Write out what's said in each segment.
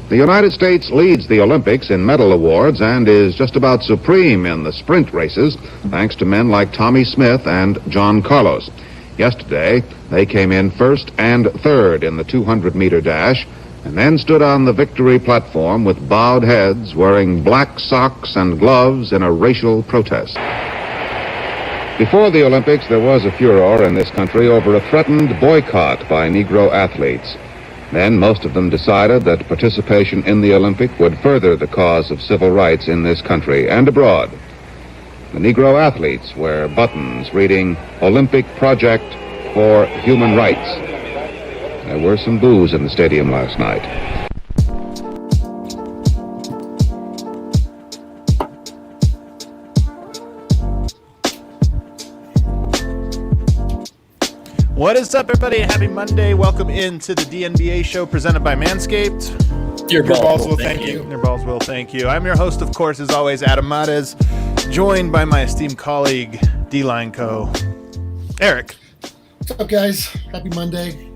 The United States leads the Olympics in medal awards and is just about supreme in the sprint races, thanks to men like Tommy Smith and John Carlos. Yesterday, they came in first and third in the 200-meter dash, and then stood on the victory platform with bowed heads, wearing black socks and gloves in a racial protest. Before the Olympics, there was a furor in this country over a threatened boycott by Negro athletes. Then most of them decided that participation in the Olympic would further the cause of civil rights in this country and abroad. The Negro athletes wear buttons reading Olympic Project for Human Rights. There were some boos in the stadium last night. What is up, everybody? Happy Monday. Welcome into the DNBA show presented by Manscaped. Your balls will thank you. Your balls will thank you. I'm your host, of course, as always, Adam Mares, joined by my esteemed colleague, D-Line Co. Eric. What's up, guys? Happy Monday.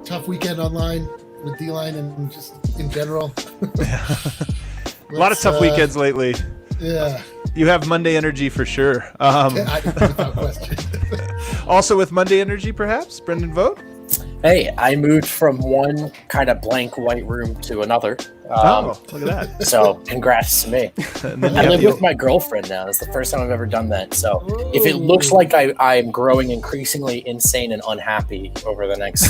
Tough weekend online with D-Line and just in general. A lot of tough weekends lately. Yeah. You have Monday energy for sure. Without question. Also with Monday energy, perhaps, Brendan Vogt? Hey, I moved from one kind of blank white room to another. Look at that. So congrats to me. I live with my girlfriend now. It's the first time I've ever done that. So if it looks like I'm growing increasingly insane and unhappy over the next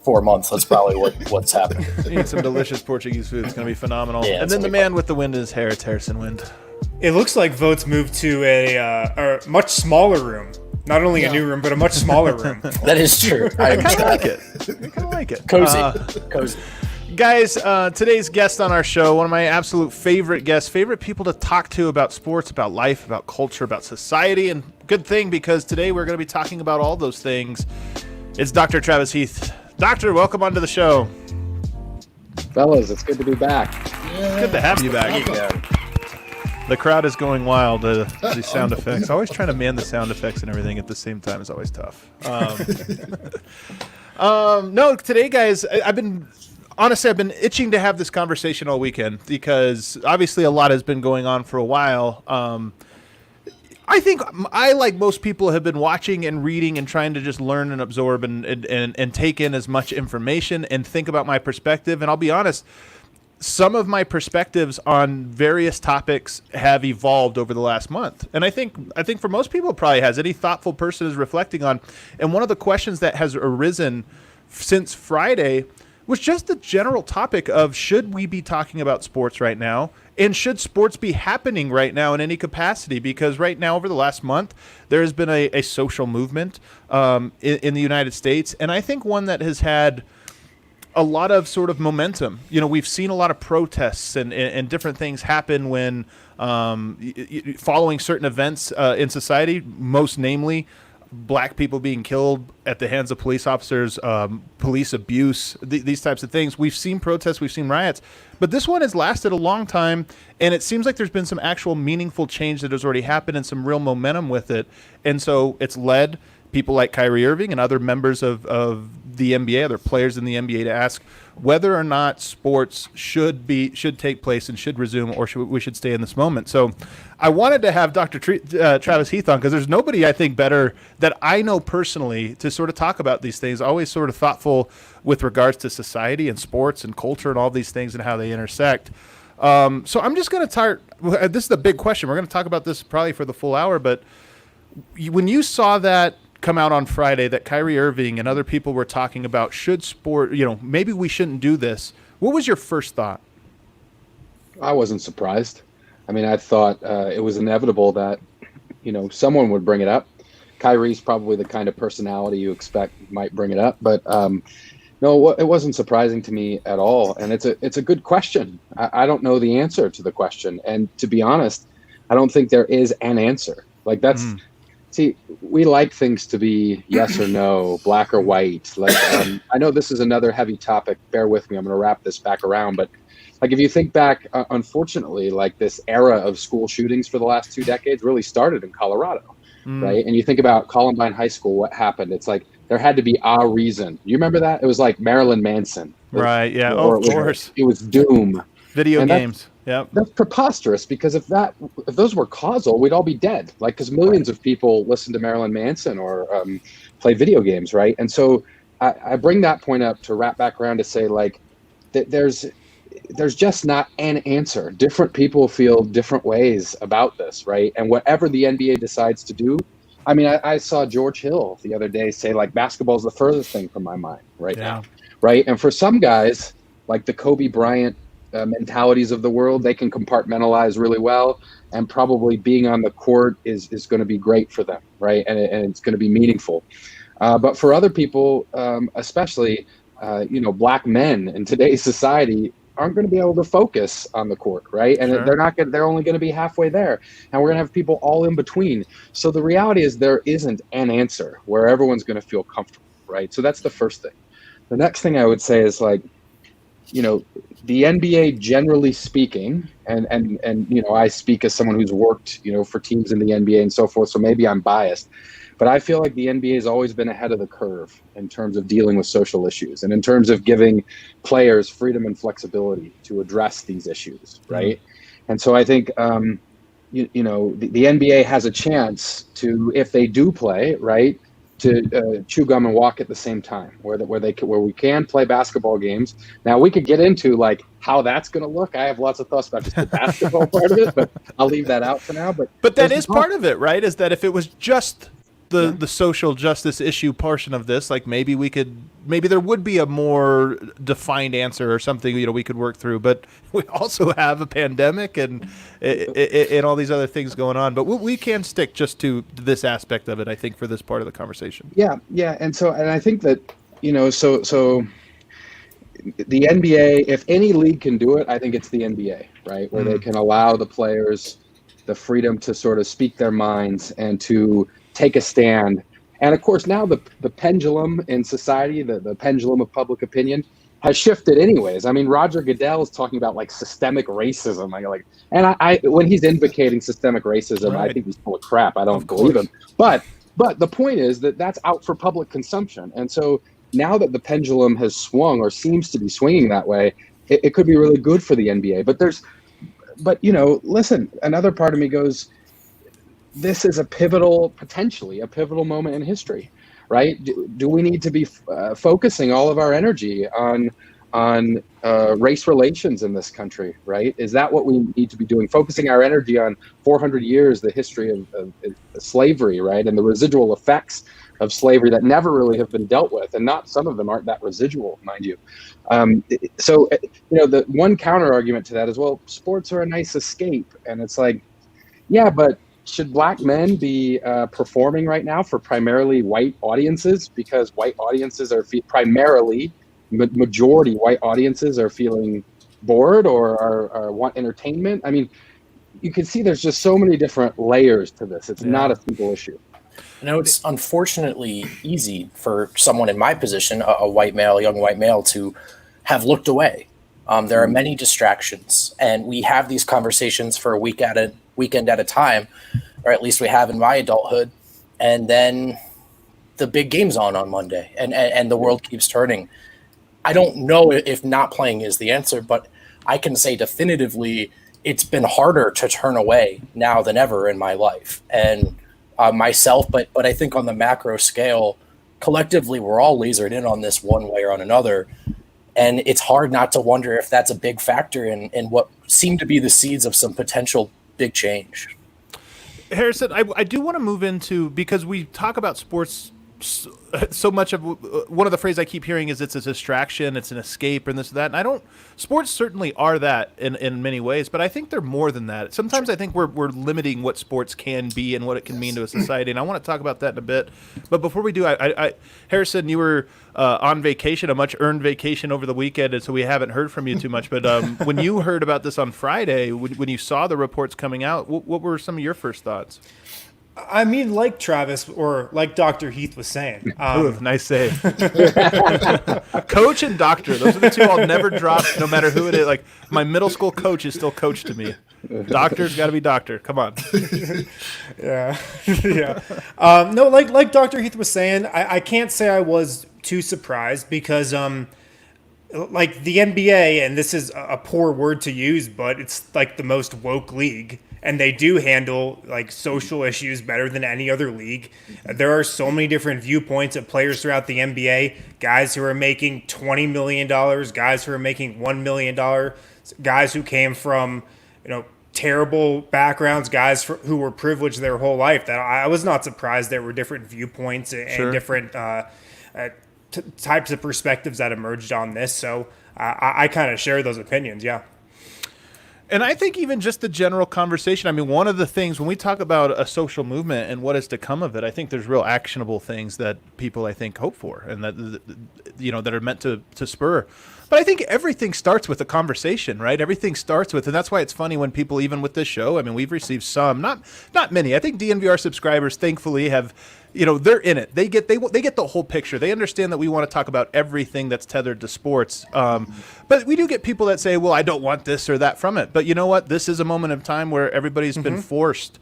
4 months, that's probably what's happening. You need some delicious Portuguese food. It's going to be phenomenal. Yeah, and then the man with the wind in his hair, it's Harrison Wind. It looks like Vogt's moved to a much smaller room. Not only a new room, but a much smaller room. That is true. I kind of like it. I kind of like it. Cozy. Guys, today's guest on our show, one of my absolute favorite guests, favorite people to talk to about sports, about life, about culture, about society, and good thing because today we're going to be talking about all those things. It's Dr. Travis Heath. Doctor, welcome onto the show. Fellas, it's good to be back. Yeah. Good to have you back. The crowd is going wild. The sound effects. Always trying to man the sound effects and everything at the same time is always tough. No, today, guys, I've been itching to have this conversation all weekend because obviously a lot has been going on for a while. I think I, like most people, have been watching and reading and trying to just learn and absorb and take in as much information and think about my perspective. And I'll be honest, some of my perspectives on various topics have evolved over the last month. And I think for most people it probably has. Any thoughtful person is reflecting on. And one of the questions that has arisen since Friday was just the general topic of, should we be talking about sports right now? And should sports be happening right now in any capacity? Because right now, over the last month, there has been a social movement in the United States. And I think one that has had a lot of sort of momentum. You know, we've seen a lot of protests and different things happen when following certain events in society, most namely black people being killed at the hands of police officers, police abuse, these types of things. We've seen protests, we've seen riots, but this one has lasted a long time, and it seems like there's been some actual meaningful change that has already happened and some real momentum with it. And so it's led people like Kyrie Irving and other members of the NBA, other players in the NBA, to ask whether or not sports should take place and should resume, or we should stay in this moment. So I wanted to have Dr. Travis Heath on because there's nobody I think better that I know personally to sort of talk about these things. Always sort of thoughtful with regards to society and sports and culture and all these things and how they intersect. So I'm just going to start. This is the big question. We're going to talk about this probably for the full hour, but when you saw that come out on Friday that Kyrie Irving and other people were talking about, should sport, maybe we shouldn't do this, what was your first thought? I wasn't surprised. I mean, I thought it was inevitable that, someone would bring it up. Kyrie's probably the kind of personality you expect might bring it up, but no, it wasn't surprising to me at all. And it's a good question. I don't know the answer to the question. And to be honest, I don't think there is an answer. Like that's, See, we like things to be yes or no, black or white. Like, I know this is another heavy topic. Bear with me. I'm going to wrap this back around. But like, if you think back, unfortunately, like this era of school shootings for the last 2 decades really started in Colorado, right? And you think about Columbine High School, what happened? It's like there had to be a reason. You remember that? It was like Marilyn Manson. Right, yeah. Of course. It was Doom. Video games. Yep. That's preposterous, because if those were causal, we'd all be dead. Like, because millions of people listen to Marilyn Manson or play video games, right? And so I bring that point up to wrap back around to say, like, that there's just not an answer. Different people feel different ways about this, right? And whatever the NBA decides to do, I mean, I saw George Hill the other day say, like, basketball is the furthest thing from my mind right now, right? And for some guys, like the Kobe Bryant mentalities of the world, they can compartmentalize really well, and probably being on the court is going to be great for them, right? And it's going to be meaningful. But for other people, especially, black men in today's society aren't going to be able to focus on the court, right? And they're only going to be halfway there, and we're going to have people all in between. So the reality is there isn't an answer where everyone's going to feel comfortable, right? So that's the first thing. The next thing I would say is, like, the NBA, generally speaking, and I speak as someone who's worked, for teams in the NBA and so forth, so maybe I'm biased, but I feel like the NBA has always been ahead of the curve in terms of dealing with social issues and in terms of giving players freedom and flexibility to address these issues, right? Mm-hmm. And so I think, the NBA has a chance to, if they do play, right, to chew gum and walk at the same time, where we can play basketball games. Now, we could get into, like, how that's going to look. I have lots of thoughts about just the basketball part of it, but I'll leave that out for now. But that is part of it, right? Is that if it was just the social justice issue portion of this, like, maybe there would be a more defined answer or something, we could work through. But we also have a pandemic and all these other things going on. But we can stick just to this aspect of it, I think, for this part of the conversation. Yeah. And I think that, so the NBA, if any league can do it, I think it's the NBA, right? Where they can allow the players the freedom to sort of speak their minds and to take a stand. And of course, now the pendulum in society, the pendulum of public opinion, has shifted anyways. I mean, Roger Goodell is talking about, like, systemic racism. I when he's invocating systemic racism, right, I think he's full of crap. I don't believe him. But the point is that that's out for public consumption. And so now that the pendulum has swung, or seems to be swinging that way, it could be really good for the NBA. But listen, another part of me goes, this is potentially a pivotal moment in history, right? Do we need to be focusing all of our energy on race relations in this country, right? Is that what we need to be doing? Focusing our energy on 400 years, the history of slavery, right? And the residual effects of slavery that never really have been dealt with. And some of them aren't that residual, mind you. So the one counter argument to that is, well, sports are a nice escape. And it's like, yeah, but should black men be performing right now for primarily white audiences? Because white audiences are primarily, majority white audiences are feeling bored or want entertainment. I mean, you can see there's just so many different layers to this. It's not a simple issue. It's unfortunately easy for someone in my position, a white male, young white male, to have looked away. There are many distractions, and we have these conversations for a weekend at a time, or at least we have in my adulthood. And then the big game's on Monday, and the world keeps turning. I don't know if not playing is the answer, but I can say definitively it's been harder to turn away now than ever in my life. And myself, but I think on the macro scale, collectively, we're all lasered in on this one way or on another. And it's hard not to wonder if that's a big factor in what seem to be the seeds of some potential big change. Harrison, I do want to move into, because we talk about sports so much of, one of the phrases I keep hearing is it's a distraction, it's an escape, and this and that. And sports certainly are that in many ways, but I think they're more than that. Sometimes I think we're limiting what sports can be and what it can mean to a society, and I want to talk about that in a bit. But before we do, Harrison, you were on vacation, a much-earned vacation over the weekend, and so we haven't heard from you too much. But when you heard about this on Friday, when you saw the reports coming out, what were some of your first thoughts? I mean, like Travis, or like Dr. Heath was saying. Ooh, nice save. Coach and doctor, those are the two I'll never drop, no matter who it is. Like, my middle school coach is still coach to me. Doctor's got to be doctor. Come on. Yeah. Yeah. No, like Dr. Heath was saying, I can't say I was too surprised because like the NBA, and this is a poor word to use, but it's like the most woke league, and they do handle like social issues better than any other league. There are so many different viewpoints of players throughout the NBA, guys who are making $20 million, guys who are making $1 million, guys who came from, terrible backgrounds, guys who were privileged their whole life. That I was not surprised there were different viewpoints and different types of perspectives that emerged on this. So I kind of share those opinions. Yeah. And I think even just the general conversation, I mean, one of the things when we talk about a social movement and what is to come of it, I think there's real actionable things that people, I think, hope for and that, that are meant to spur. But I think everything starts with a conversation, right? Everything starts with, and that's why it's funny when people, even with this show, I mean, we've received some, not many. I think DNVR subscribers, thankfully, have, they're in it. They get the whole picture. They understand that we want to talk about everything that's tethered to sports. But we do get people that say, well, I don't want this or that from it. But you know what? This is a moment of time where everybody's been forced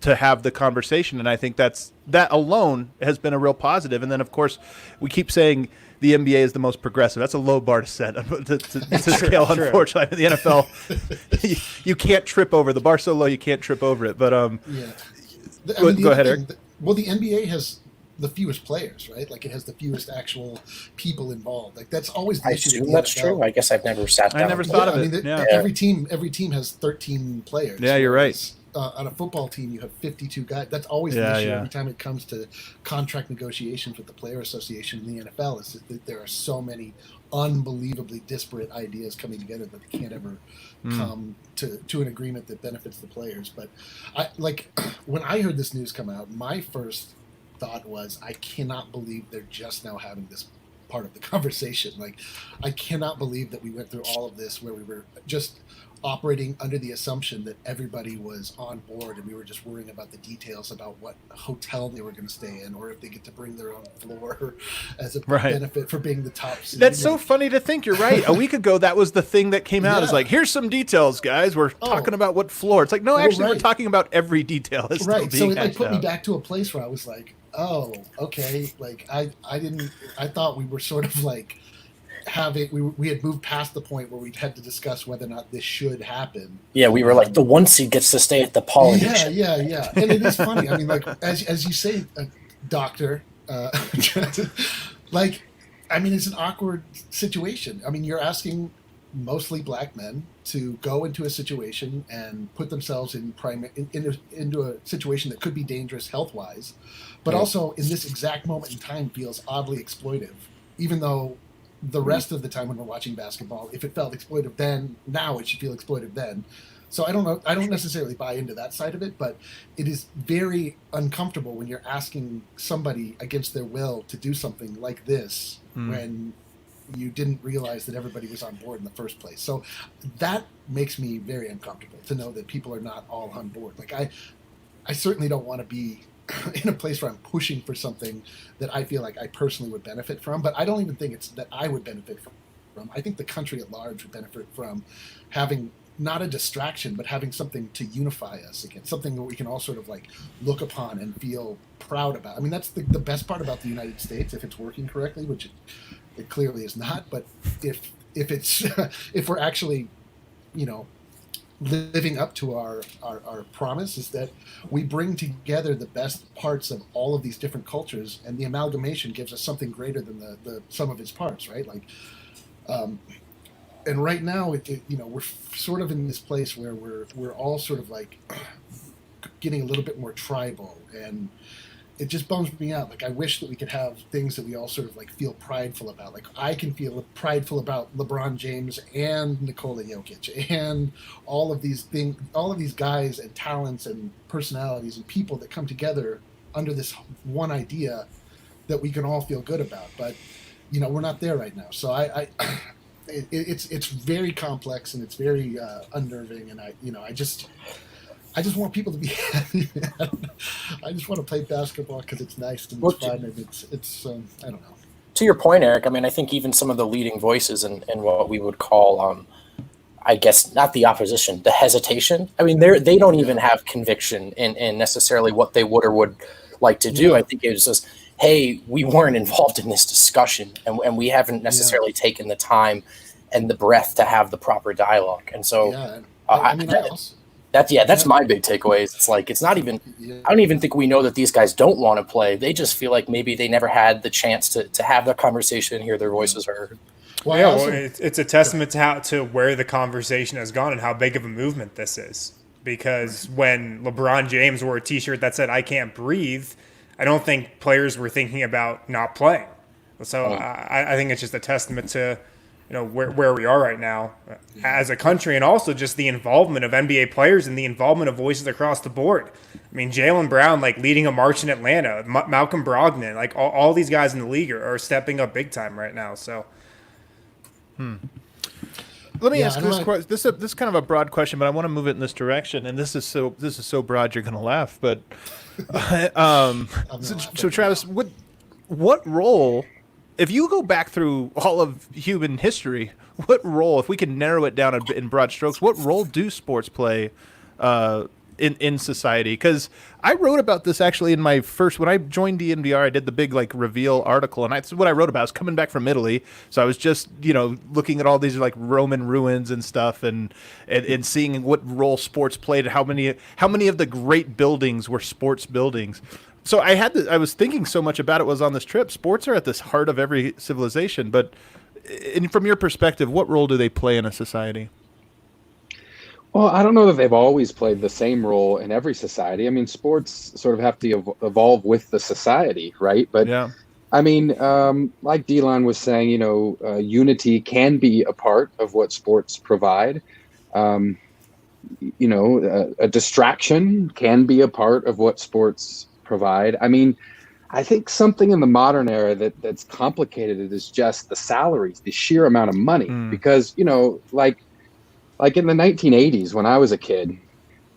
to have the conversation. And I think that alone has been a real positive. And then, of course, we keep saying the NBA is the most progressive. That's a low bar to set to scale, unfortunately. In the NFL, you can't trip over. The bar's so low you can't trip over it. But go ahead, Eric. Well, the NBA has the fewest players, right? Like it has the fewest actual people involved. Like that's always the issue. I assume that's true. I guess I've never sat down. I never thought of it. Every team has 13 players. Yeah, you're right. On a football team, you have 52 guys. That's always the issue every time it comes to contract negotiations with the Player Association in the NFL. Is that there are so many unbelievably disparate ideas coming together that they can't ever come to an agreement that benefits the players. But when I heard this news come out, my first thought was, I cannot believe they're just now having this part of the conversation. Like, I cannot believe that we went through all of this where we were just operating under the assumption that everybody was on board and we were just worrying about the details about what hotel they were going to stay in or if they get to bring their own floor as a benefit for being the top seed. That's so funny to think. You're right. A week ago, that was the thing that came out. It's like, here's some details, guys. We're talking about what floor. It's like, no, we're talking about every detail. Right. So it put me back to a place where I was like, oh, okay. Like I thought we were sort of like, we had moved past the point where we had to discuss whether or not this should happen. Yeah, we were like the one seed gets to stay at the Polynesian. Yeah. And it is funny. I mean, like as you say, doctor, like, I mean, it's an awkward situation. I mean, you're asking mostly black men to go into a situation and put themselves into a situation that could be dangerous health-wise, but also in this exact moment in time feels oddly exploitive, even though the rest of the time when we're watching basketball, if it felt exploitive then, now it should feel exploitive then. So I don't know. I don't necessarily buy into that side of it, but it is very uncomfortable when you're asking somebody against their will to do something like this when you didn't realize that everybody was on board in the first place. So that makes me very uncomfortable to know that people are not all on board. Like I certainly don't want to be in a place where I'm pushing for something that I feel like I personally would benefit from, but I don't even think it's that I would benefit from. I think the country at large would benefit from having not a distraction, but having something to unify us again, something that we can all sort of like look upon and feel proud about. I mean, that's the best part about the United States, if it's working correctly, which it clearly is not. But if it's if we're actually, living up to our promise, is that we bring together the best parts of all of these different cultures, and the amalgamation gives us something greater than the sum of its parts, right? Like, and right now, we're sort of in this place where we're all sort of like getting a little bit more tribal, and it just bums me out. Like, I wish that we could have things that we all sort of like feel prideful about. Like, I can feel prideful about LeBron James and Nikola Jokic and all of these things, all of these guys and talents and personalities and people that come together under this one idea that we can all feel good about. But, we're not there right now. So it's very complex and it's very unnerving. And I just want people to be happy, man. I just want to play basketball because it's nice and it's fun, and it's I don't know. To your point, Eric, I mean, I think even some of the leading voices in what we would call I guess not the opposition, the hesitation. I mean, they don't even have conviction in necessarily what they would or would like to do. I think it was just, hey, we weren't involved in this discussion, and we haven't necessarily taken the time and the breath to have the proper dialogue. And so, that's my big takeaway. It's like, it's not even, I don't even think we know that these guys don't want to play. They just feel like maybe they never had the chance to have that conversation and hear their voices heard. Well, it's a testament to where the conversation has gone and how big of a movement this is. Because when LeBron James wore a T-shirt that said "I can't breathe," I don't think players were thinking about not playing. So I think it's just a testament to where we are right now as a country, and also just the involvement of NBA players and the involvement of voices across the board. I mean, Jaylen Brown leading a march in Atlanta, Malcolm Brogdon, all these guys in the league are stepping up big time right now. So. Let me ask this question. This is kind of a broad question, but I want to move it in this direction. And this is so broad you're going to laugh. But so Travis, what role, if you go back through all of human history, what role, if we can narrow it down in broad strokes, what role do sports play in society? Because I wrote about this actually in my when I joined DNVR, I did the big reveal article, and what I wrote about was coming back from Italy. So I was just looking at all these Roman ruins and stuff, and seeing what role sports played, and how many of the great buildings were sports buildings. So I was thinking so much about it was on this trip. Sports are at the heart of every civilization, but from your perspective, what role do they play in a society? Well, I don't know that they've always played the same role in every society. I mean, sports sort of have to evolve with the society, right? But I mean, like Delon was saying, unity can be a part of what sports provide. A distraction can be a part of what sports provide. I mean, I think something in the modern era that's complicated is just the salaries, the sheer amount of money, because, like in the 1980s, when I was a kid,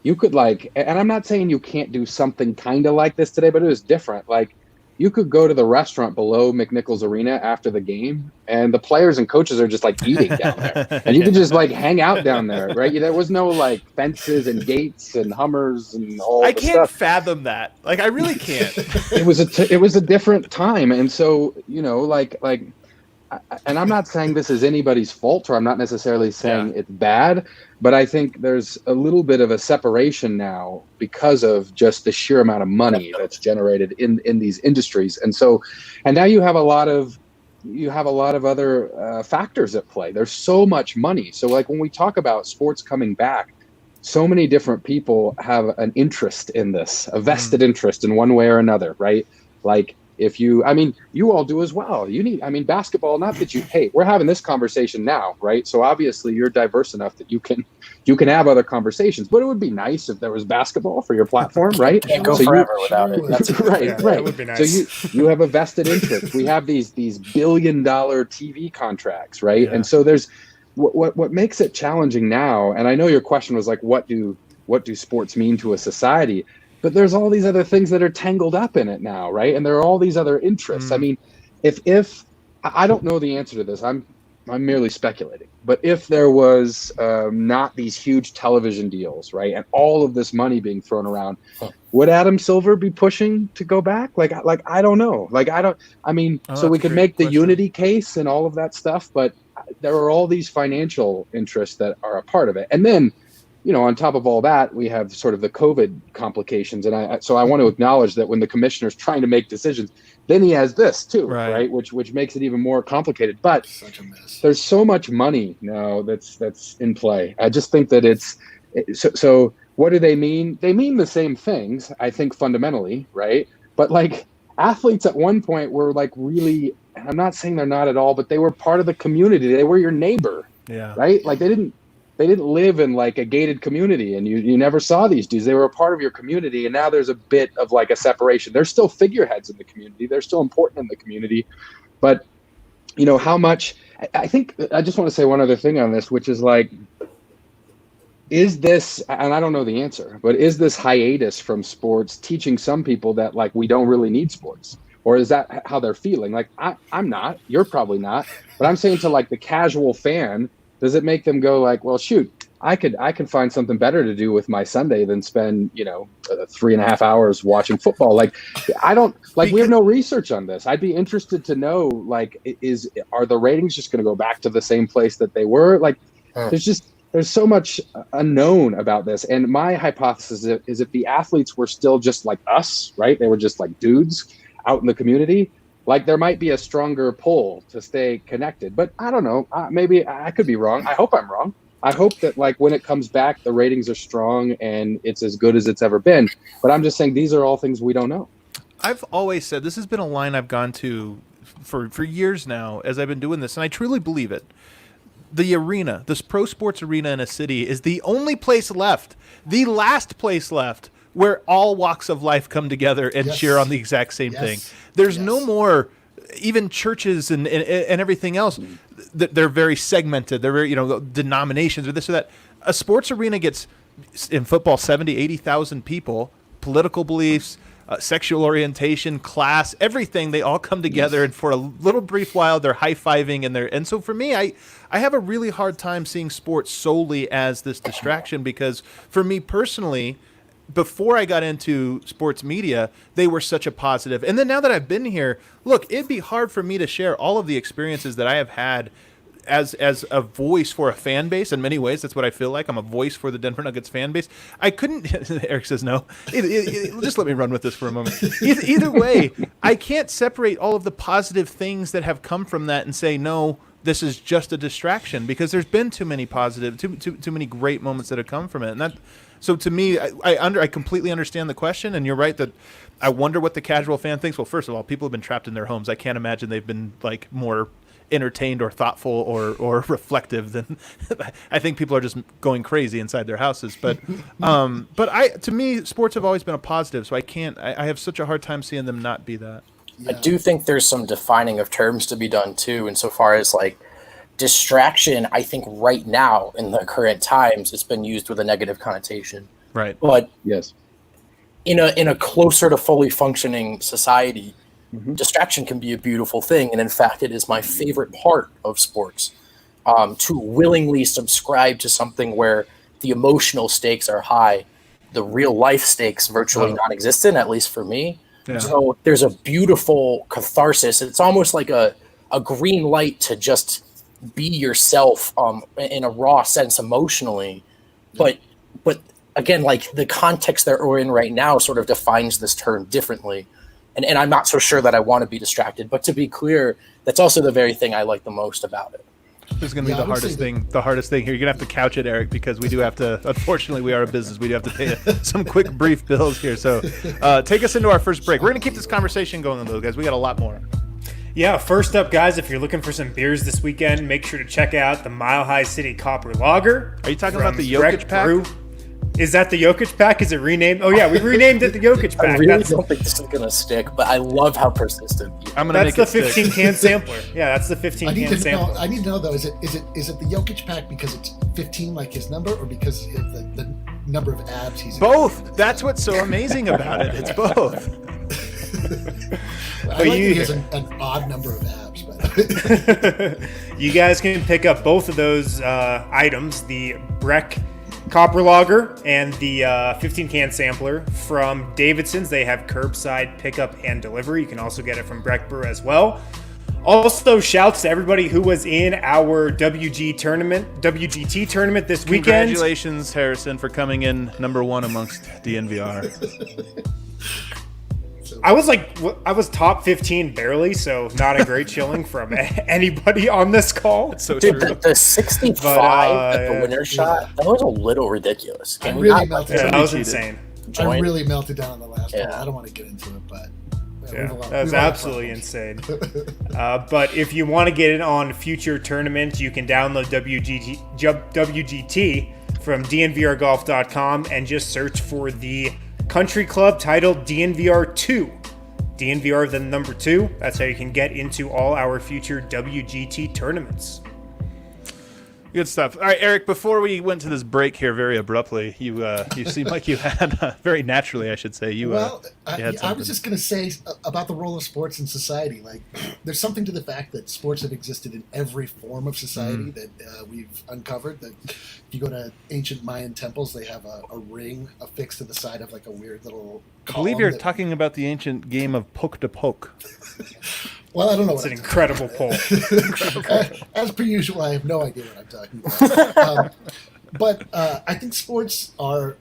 you could and I'm not saying you can't do something kind of like this today, but it was different. You could go to the restaurant below McNichols Arena after the game, and the players and coaches are just eating down there, and you could just hang out down there, right? There was no fences and gates and Hummers and all. I can't fathom that. I really can't. It was a different time, and so and I'm not saying this is anybody's fault, or I'm not necessarily saying it's bad, but I think there's a little bit of a separation now because of just the sheer amount of money that's generated in these industries. And now you have a lot of other factors at play. There's so much money. So when we talk about sports coming back, so many different people have an interest in this, a vested interest in one way or another, right? If you all do as well. Basketball, not that we're having this conversation now, right? So obviously you're diverse enough that you can have other conversations, but it would be nice if there was basketball for your platform, right? Can't go forever without it. That's right. That would be nice. So you have a vested interest. We have these $1 billion TV contracts, right? Yeah. And so there's what makes it challenging now, and I know your question was what do sports mean to a society? But there's all these other things that are tangled up in it now, right? And there are all these other interests. I mean, if I don't know the answer to this, I'm merely speculating. But if there was not these huge television deals, right, and all of this money being thrown around, would Adam Silver be pushing to go back? I don't know. So we could make the unity case and all of that stuff, but there are all these financial interests that are a part of it, and then. On top of all that, we have sort of the COVID complications. And so I want to acknowledge that when the commissioner's trying to make decisions, then he has this too, right? Which makes it even more complicated. But there's so much money now that's in play. I just think that so what do they mean? They mean the same things, I think, fundamentally, right? But athletes at one point were really, and I'm not saying they're not at all, but they were part of the community. They were your neighbor, right? They didn't live in a gated community, and you never saw these dudes. They were a part of your community, and now there's a bit of a separation. They're still figureheads in the community. They're still important in the community. But, how much – I think – I just want to say one other thing on this, which is is this – and I don't know the answer, but is this hiatus from sports teaching some people that, we don't really need sports? Or is that how they're feeling? I'm not. You're probably not. But I'm saying to the casual fan – Does it make them go like, well, shoot, I can find something better to do with my Sunday than spend 3.5 hours watching football? Like, I don't like. We have no research on this. I'd be interested to know, like, are the ratings just going to go back to the same place that they were? Like, there's so much unknown about this. And my hypothesis is if the athletes were still just like us, right? They were just like dudes out in the community. Like, there might be a stronger pull to stay connected. But I don't know. Maybe I could be wrong. I hope I'm wrong. I hope that, like, when it comes back, the ratings are strong and it's as good as it's ever been. But I'm just saying these are all things we don't know. I've always said, this has been a line I've gone to for years now as I've been doing this, and I truly believe it. The arena, this pro sports arena in a city, is the only place left, the last place left, where all walks of life come together and cheer on the exact same thing. There's no more, even churches and everything else, they're very segmented. They're very, denominations or this or that. A sports arena gets, in football, 70, 80,000 people, political beliefs, sexual orientation, class, everything. They all come together, and for a little brief while, they're high-fiving. And so for me, I have a really hard time seeing sports solely as this distraction, because for me personally, before I got into sports media, they were such a positive. And then now that I've been here, look, it'd be hard for me to share all of the experiences that I have had as a voice for a fan base. In many ways, that's what I feel like. I'm a voice for the Denver Nuggets fan base. I couldn't. Eric says no. Just let me run with this for a moment. Either way, I can't separate all of the positive things that have come from that and say, no, this is just a distraction, because there's been too many positive, too many great moments that have come from it. And that, so to me, I completely understand the question, and you're right that I wonder what the casual fan thinks. Well, first of all, people have been trapped in their homes. I can't imagine they've been like more entertained or thoughtful or reflective than I think people are just going crazy inside their houses. But to me, sports have always been a positive, so I have such a hard time seeing them not be that. I do think there's some defining of terms to be done too, insofar as like distraction. I think right now in the current times, it's been used with a negative connotation. Right. But yes, in a closer to fully functioning society, distraction can be a beautiful thing. And in fact, it is my favorite part of sports, to willingly subscribe to something where the emotional stakes are high, the real life stakes virtually non-existent, at least for me. Yeah. So there's a beautiful catharsis. It's almost like a green light to just be yourself in a raw sense emotionally. But again, like the context that we're in right now sort of defines this term differently. And I'm not so sure that I want to be distracted. But to be clear, that's also the very thing I like the most about it. This is going to be the hardest thing. The hardest thing here. You're going to have to couch it, Eric, because we do have to. Unfortunately, we are a business. We do have to pay some quick, brief bills here. So, take us into our first break. We're going to keep this conversation going, though, guys. We got a lot more. Yeah. First up, guys, if you're looking for some beers this weekend, make sure to check out the Mile High City Copper Lager. Are you talking about the Jokic pack? Brew. Is that the Jokic pack? Is it renamed? Oh, yeah, we renamed it the Jokic pack. I really don't think this is going to stick, but I love how persistent you are. That's the 15-can sampler. Yeah, that's the 15-can sampler. I need to know, though, is it the Jokic pack because it's 15 like his number, or because of the number of abs he's both. In? That's what's so amazing about it. It's both. I like he has an odd number of abs. But you guys can pick up both of those items, the Breck Copper Lager and the 15-can sampler from Davidson's. They have curbside pickup and delivery. You can also get it from Breck Brew as well. Also, shouts to everybody who was in our WGT tournament this weekend. Congratulations, Harrison, for coming in number one amongst DNVR. I was top 15 barely, so not a great shilling from anybody on this call. It's so Dude, true. The 65 at the winner shot, that was a little ridiculous. That was insane. I really melted down on the last one. I don't want to get into it, but that was absolutely insane. But if you want to get in on future tournaments, you can download WGT from DNVRGolf.com and just search for the country club titled DNVR 2. DNVR the number 2. That's how you can get into all our future WGT tournaments. Good stuff. All right, Eric, before we went to this break here very abruptly, you seemed like you had, very naturally, I should say, I was just going to say about the role of sports in society. Like, there's something to the fact that sports have existed in every form of society that we've uncovered. That if you go to ancient Mayan temples, they have a ring affixed to the side of like a weird little I believe you're talking about the ancient game of poke to poke. Well, I don't know. It's an incredible poll. As per usual, I have no idea what I'm talking about. But I think sports are,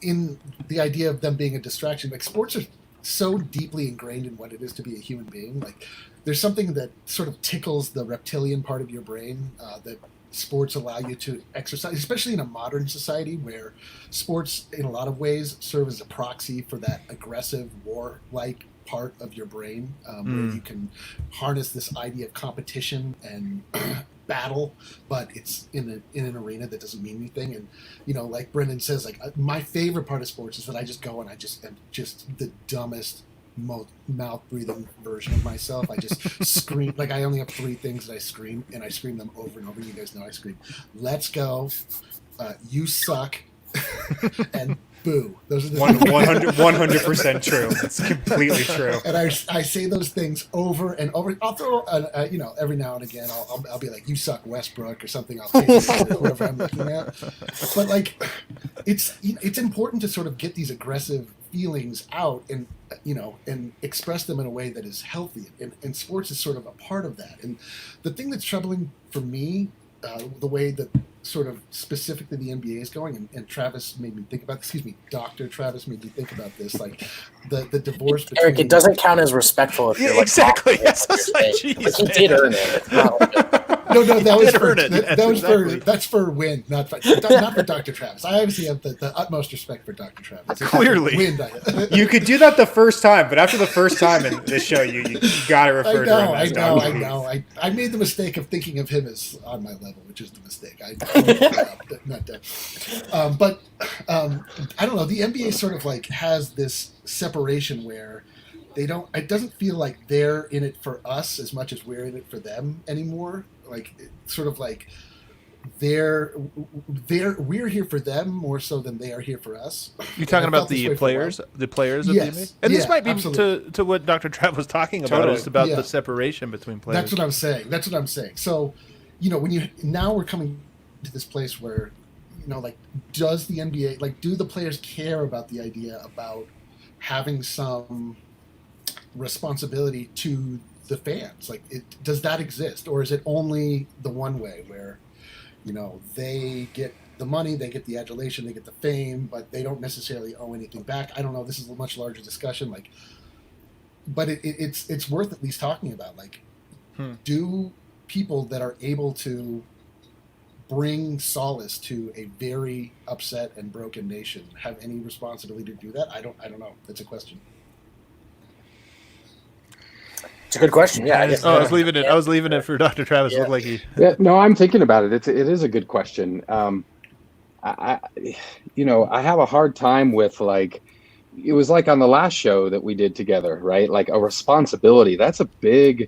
in the idea of them being a distraction, like sports are so deeply ingrained in what it is to be a human being. Like there's something that sort of tickles the reptilian part of your brain that sports allow you to exercise, especially in a modern society where sports in a lot of ways serve as a proxy for that aggressive war-like part of your brain where you can harness this idea of competition and battle, but it's in an arena that doesn't mean anything. And like Brendan says, like my favorite part of sports is that I just go and I just am just the dumbest mouth breathing version of myself. I just scream. Like I only have 3 things that I scream, and I scream them over and over. You guys know I scream, "Let's go," "You suck," and "Boo." Those are the 100% true. That's completely true. And I say those things over and over. I'll throw, every now and again, I'll be like, "You suck, Westbrook," or something. I'll say whoever I'm looking at. But like, it's important to sort of get these aggressive feelings out and express them in a way that is healthy. And sports is sort of a part of that. And the thing that's troubling for me, the way that sort of specifically the NBA is going, and Travis made me think about this. Excuse me, Dr. Travis made me think about this. Like the divorce between Eric, it doesn't count as respectful if you're like exactly. Yes, he did earn it. It's not No, that was for that's for Win, not for Dr. Travis. I obviously have the utmost respect for Dr. Travis. Clearly, you could do that the first time, but after the first time in this show, you got to refer to him as Dr. I know. I made the mistake of thinking of him as on my level, which is the mistake. But I don't know. The NBA sort of like has this separation where they don't. It doesn't feel like they're in it for us as much as we're in it for them anymore. Like it's sort of like we're here for them more so than they are here for us. You're talking about the players of the NBA? And this might be to what Dr. Trav was talking about, is about the separation between players. That's what I'm saying. So, now we're coming to this place where, like, does the NBA, like, do the players care about the idea about having some responsibility to the fans? Like, does that exist? Or is it only the one way where, they get the money, they get the adulation, they get the fame, but they don't necessarily owe anything back? I don't know. This is a much larger discussion. Like, but it's worth at least talking about. Like, do people that are able to bring solace to a very upset and broken nation have any responsibility to do that? I don't know. That's a question. It's a good question. Yeah, I guess. I was leaving it. I was leaving it for Dr. Travis. Yeah. Looked like he. Yeah, no, I'm thinking about it. It is a good question. I have a hard time with, like, it was like on the last show that we did together, right? Like a responsibility. That's a big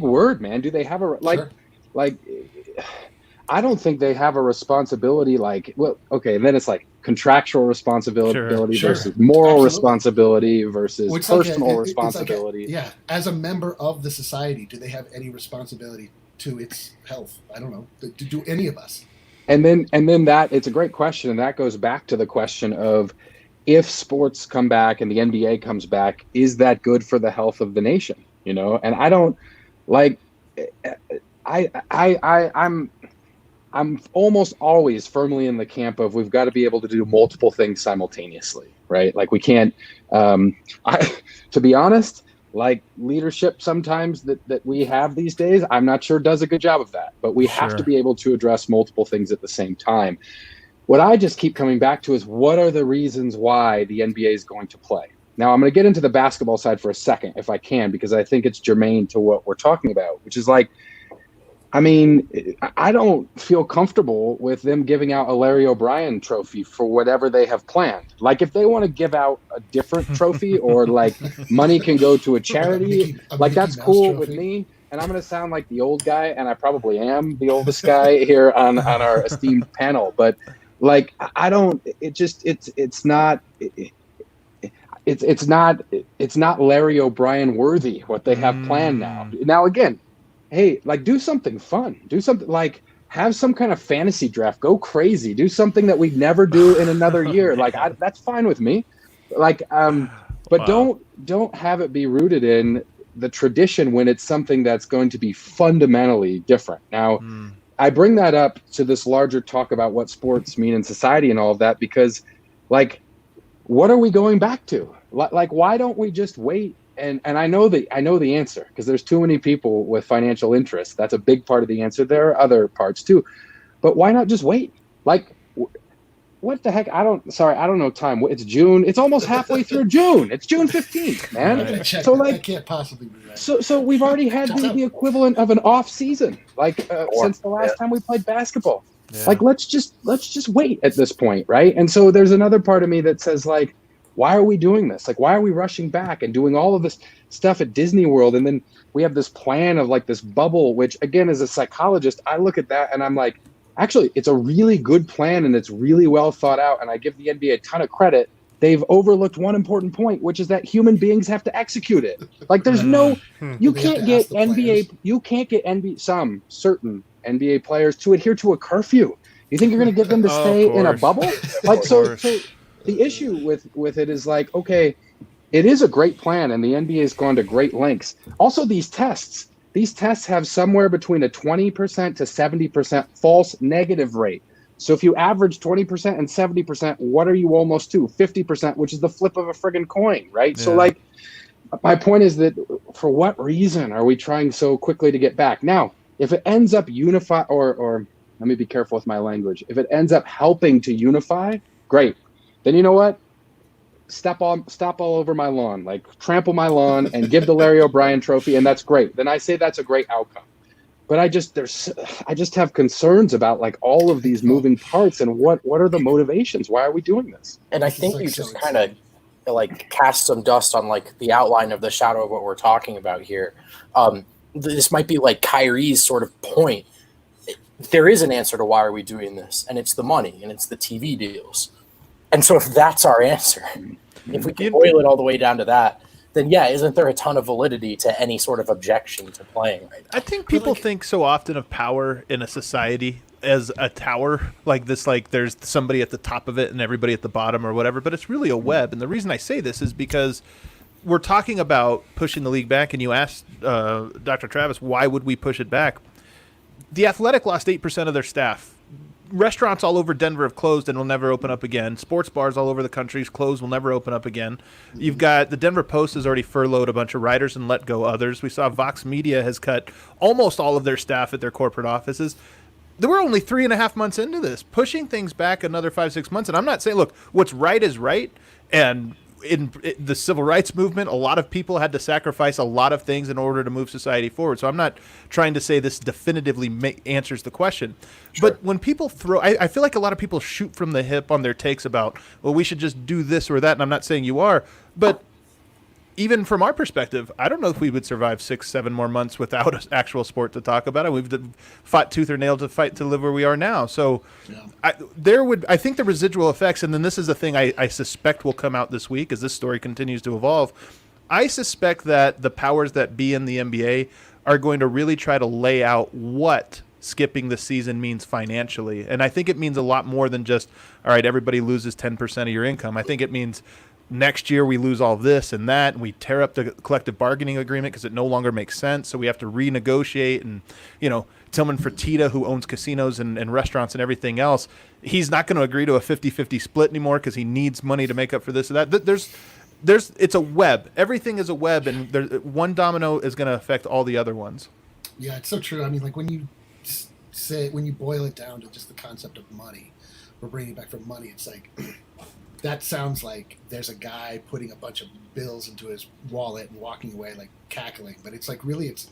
word, man. Do they have like? I don't think they have a responsibility. Like, well, okay, and then it's like contractual responsibility versus moral responsibility versus personal responsibility. As a member of the society, do they have any responsibility to its health? I don't know. Do any of us? And then that, it's a great question, and that goes back to the question of, if sports come back and the NBA comes back, is that good for the health of the nation? And I don't like. I'm almost always firmly in the camp of, we've got to be able to do multiple things simultaneously, right? Like, we can't, to be honest, like, leadership sometimes that we have these days, I'm not sure does a good job of that, but we have to be able to address multiple things at the same time. What I just keep coming back to is, what are the reasons why the NBA is going to play? Now, I'm going to get into the basketball side for a second, if I can, because I think it's germane to what we're talking about, which is like, I mean, I don't feel comfortable with them giving out a Larry O'Brien trophy for whatever they have planned. Like, if they want to give out a different trophy, or like money can go to a charity, like, that's cool with me. and I'm going to sound like the old guy, and I probably am the oldest guy here on our esteemed panel, but like, I don't, it's not Larry O'Brien worthy what they have planned now. Now, again, hey, like, do something fun, do something like, have some kind of fantasy draft, go crazy, do something that we'd never do in another year. Like, that's fine with me. Like, but Wow. don't have it be rooted in the tradition when it's something that's going to be fundamentally different. Now, I bring that up to this larger talk about what sports mean in society and all of that, because, like, what are we going back to? Like, why don't we just wait? And I know the answer, because there's too many people with financial interests. That's a big part of the answer. There are other parts too, but why not just wait? Like, what the heck? I don't know time. It's June. It's almost halfway through June. It's June 15th, man. Right. So, like, that can't possibly be right. So we've already had the equivalent of an off season, like since the last time we played basketball. Yeah. Like, let's just wait at this point, right? And so there's another part of me that says, like, why are we doing this? Like, why are we rushing back and doing all of this stuff at Disney World? And then we have this plan of, like, this bubble, which, again, as a psychologist, I look at that and I'm like, actually, it's a really good plan and it's really well thought out. And I give the NBA a ton of credit. They've overlooked one important point, which is that human beings have to execute it. Like, there's you can't get some certain NBA players to adhere to a curfew. You think you're going to get them to stay in a bubble? Like, so the issue with it is, like, okay, it is a great plan and the NBA has gone to great lengths. Also, these tests have somewhere between a 20% to 70% false negative rate. So if you average 20% and 70%, what are you almost to? 50%, which is the flip of a friggin' coin, right? Yeah. So, like, my point is that for what reason are we trying so quickly to get back? Now, if it ends up unify, or let me be careful with my language. If it ends up helping to unify, great. Then you know what? Stop all over my lawn, like, trample my lawn and give the Larry O'Brien trophy, and that's great. Then I say that's a great outcome. But I just have concerns about, like, all of these moving parts and what are the motivations? Why are we doing this? And I think you just kind of, like, cast some dust on, like, the outline of the shadow of what we're talking about here. This might be like Kyrie's sort of point. There is an answer to why are we doing this, and it's the money and it's the TV deals. And so if that's our answer, if we can boil it all the way down to that, then yeah, isn't there a ton of validity to any sort of objection to playing right now? I think people think so often of power in a society as a tower, like this, like there's somebody at the top of it and everybody at the bottom or whatever, but it's really a web. And the reason I say this is because we're talking about pushing the league back, and you asked Dr. Travis, why would we push it back? The Athletic lost 8% of their staff. Restaurants all over Denver have closed and will never open up again. Sports bars all over the country closed, will never open up again. You've got the Denver Post has already furloughed a bunch of writers and let go others. We saw Vox Media has cut almost all of their staff at their corporate offices. We're only 3.5 months into this, pushing things back another 5-6 months. And I'm not saying, look, what's right is right. And in the civil rights movement, a lot of people had to sacrifice a lot of things in order to move society forward. So I'm not trying to say this definitively answers the question. Sure. But when people I feel like a lot of people shoot from the hip on their takes about, well, we should just do this or that. And I'm not saying you are, but even from our perspective, I don't know if we would survive 6-7 more months without an actual sport to talk about. We've fought tooth or nail to fight to live where we are now. So yeah. I think the residual effects, and then this is the thing I suspect will come out this week as this story continues to evolve. I suspect that the powers that be in the NBA are going to really try to lay out what skipping the season means financially. And I think it means a lot more than just, all right, everybody loses 10% of your income. I think it means next year we lose all this and that, and we tear up the collective bargaining agreement because it no longer makes sense. So we have to renegotiate. And, Tillman Fertitta, who owns casinos and restaurants and everything else, he's not going to agree to a 50-50 split anymore because he needs money to make up for this or that. It's a web. Everything is a web, and one domino is going to affect all the other ones. Yeah, it's so true. I mean, like when you boil it down to just the concept of money, we're bringing it back from money. It's like, that sounds like there's a guy putting a bunch of bills into his wallet and walking away, like, cackling. But it's like, really, it's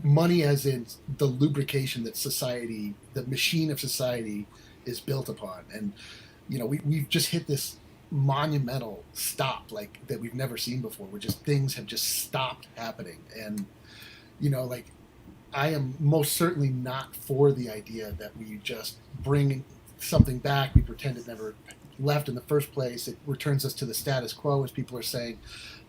money as in the lubrication that society, the machine of society, is built upon. And we've just hit this monumental stop, like, that we've never seen before, where just things have just stopped happening. And like I am most certainly not for the idea that we just bring something back. We pretend it never left in the first place. It returns us to the status quo, as people are saying.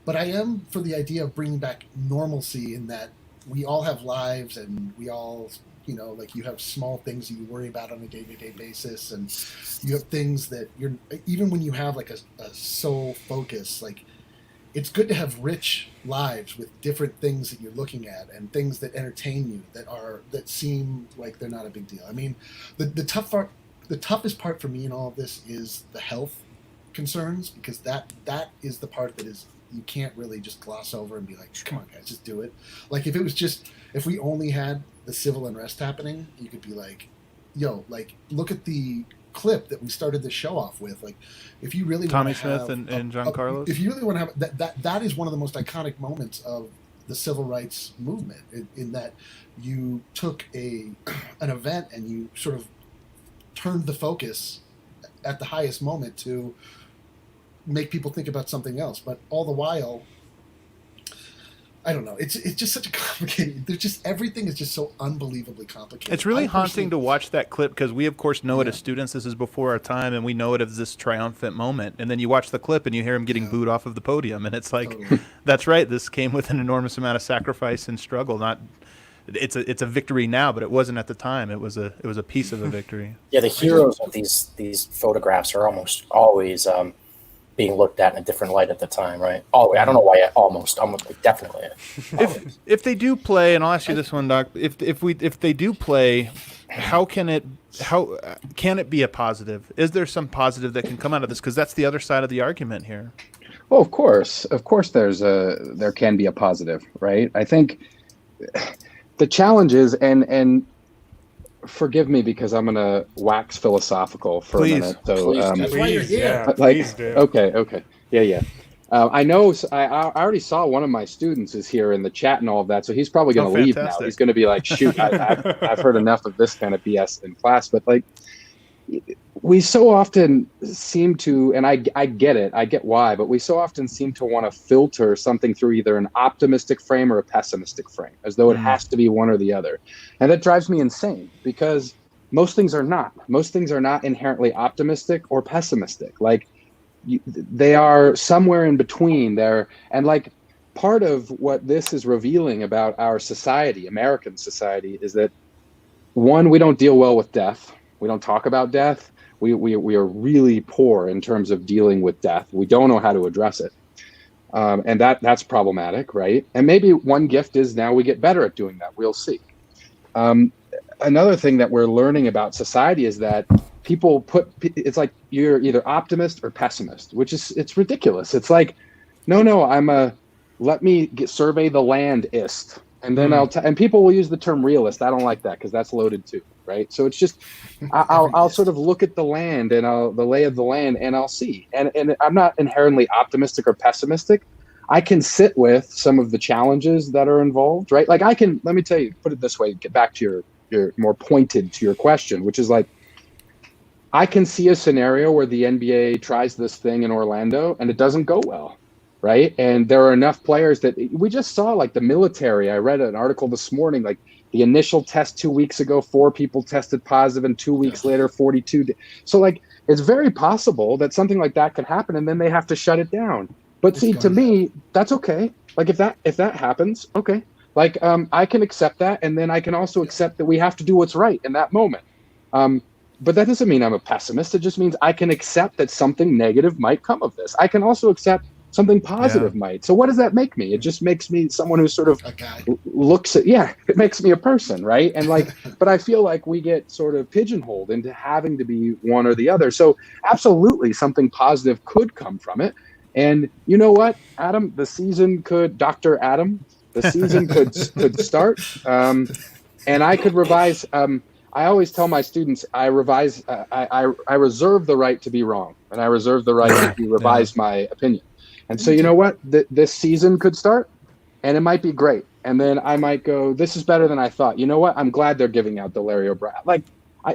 But I am for the idea of bringing back normalcy, in that we all have lives, and we all, like you have small things that you worry about on a day-to-day basis, and you have things that even when you have like a sole focus, like it's good to have rich lives with different things that you're looking at and things that entertain you that seem like they're not a big deal. I mean, the toughest part for me in all of this is the health concerns, because that is the part that is, you can't really just gloss over and be like, come on guys, just do it. Like if we only had the civil unrest happening, you could be like, yo, like look at the clip that we started the show off with. Like if you really Tommy Smith and John Carlos, if you really want to have that is one of the most iconic moments of the civil rights movement, in that you took an event and you sort of turned the focus at the highest moment to make people think about something else. But all the while, I don't know. It's just such a complicated. There's just everything is just so unbelievably complicated. It's really haunting to watch that clip, because we of course know it as students. This is before our time, and we know it as this triumphant moment. And then you watch the clip and you hear him getting booed off of the podium, and it's like, totally. That's right. This came with an enormous amount of sacrifice and struggle. It's a victory now, but it wasn't at the time. It was a piece of a victory. Yeah, the heroes of these photographs are almost always being looked at in a different light at the time, right? Oh, I don't know why. Almost, definitely. If they do play, and I'll ask you this one, Doc. If they do play, how can it be a positive? Is there some positive that can come out of this? Because that's the other side of the argument here. Well, of course, there can be a positive, right? I think the challenge is, and forgive me because I'm going to wax philosophical for a minute. So, that's why you're here. Please do. Okay. Yeah. I know. I already saw one of my students is here in the chat and all of that, so he's probably going to leave now. He's going to be like, "Shoot, I've heard enough of this kind of BS in class." But like, we so often seem to, and I get it, I get why, but we so often seem to want to filter something through either an optimistic frame or a pessimistic frame, as though it has to be one or the other. And that drives me insane, because most things are not. Most things are not inherently optimistic or pessimistic. Like, they are somewhere in between there. And like, part of what this is revealing about our society, American society, is that, one, we don't deal well with death. We don't talk about death. We are really poor in terms of dealing with death. We don't know how to address it. And that's problematic, right? And maybe one gift is now we get better at doing that. We'll see. Another thing that we're learning about society is that people it's like you're either optimist or pessimist, which is, it's ridiculous. It's like, no, let me survey the landist. And then and people will use the term realist. I don't like that because that's loaded too, right? So it's just, I'll sort of look at the land and the lay of the land, and I'll see. And I'm not inherently optimistic or pessimistic. I can sit with some of the challenges that are involved, right? Like let me tell you, put it this way, get back to your more pointed to your question, which is like, I can see a scenario where the NBA tries this thing in Orlando and it doesn't go well. Right. And there are enough players that we just saw, like the military. I read an article this morning, like the initial test 2 weeks ago, 4 people tested positive, and 2 weeks later, 42. So like, it's very possible that something like that could happen, and then they have to shut it down. But see, to me, that's okay. Like if that happens, okay. Like I can accept that. And then I can also accept that we have to do what's right in that moment. But that doesn't mean I'm a pessimist. It just means I can accept that something negative might come of this. I can also accept something positive might. So what does that make me? It just makes me someone who sort of looks at, it makes me a person, right? And like, but I feel like we get sort of pigeonholed into having to be one or the other. So absolutely something positive could come from it. And you know what, Adam, Dr. Adam, the season could start. And I could revise. I always tell my students, I revise, I reserve the right to be wrong, and I reserve the right to revise my opinion. And so, you know what? This season could start, and it might be great. And then I might go, this is better than I thought. You know what? I'm glad they're giving out the Larry O'Brien. Like,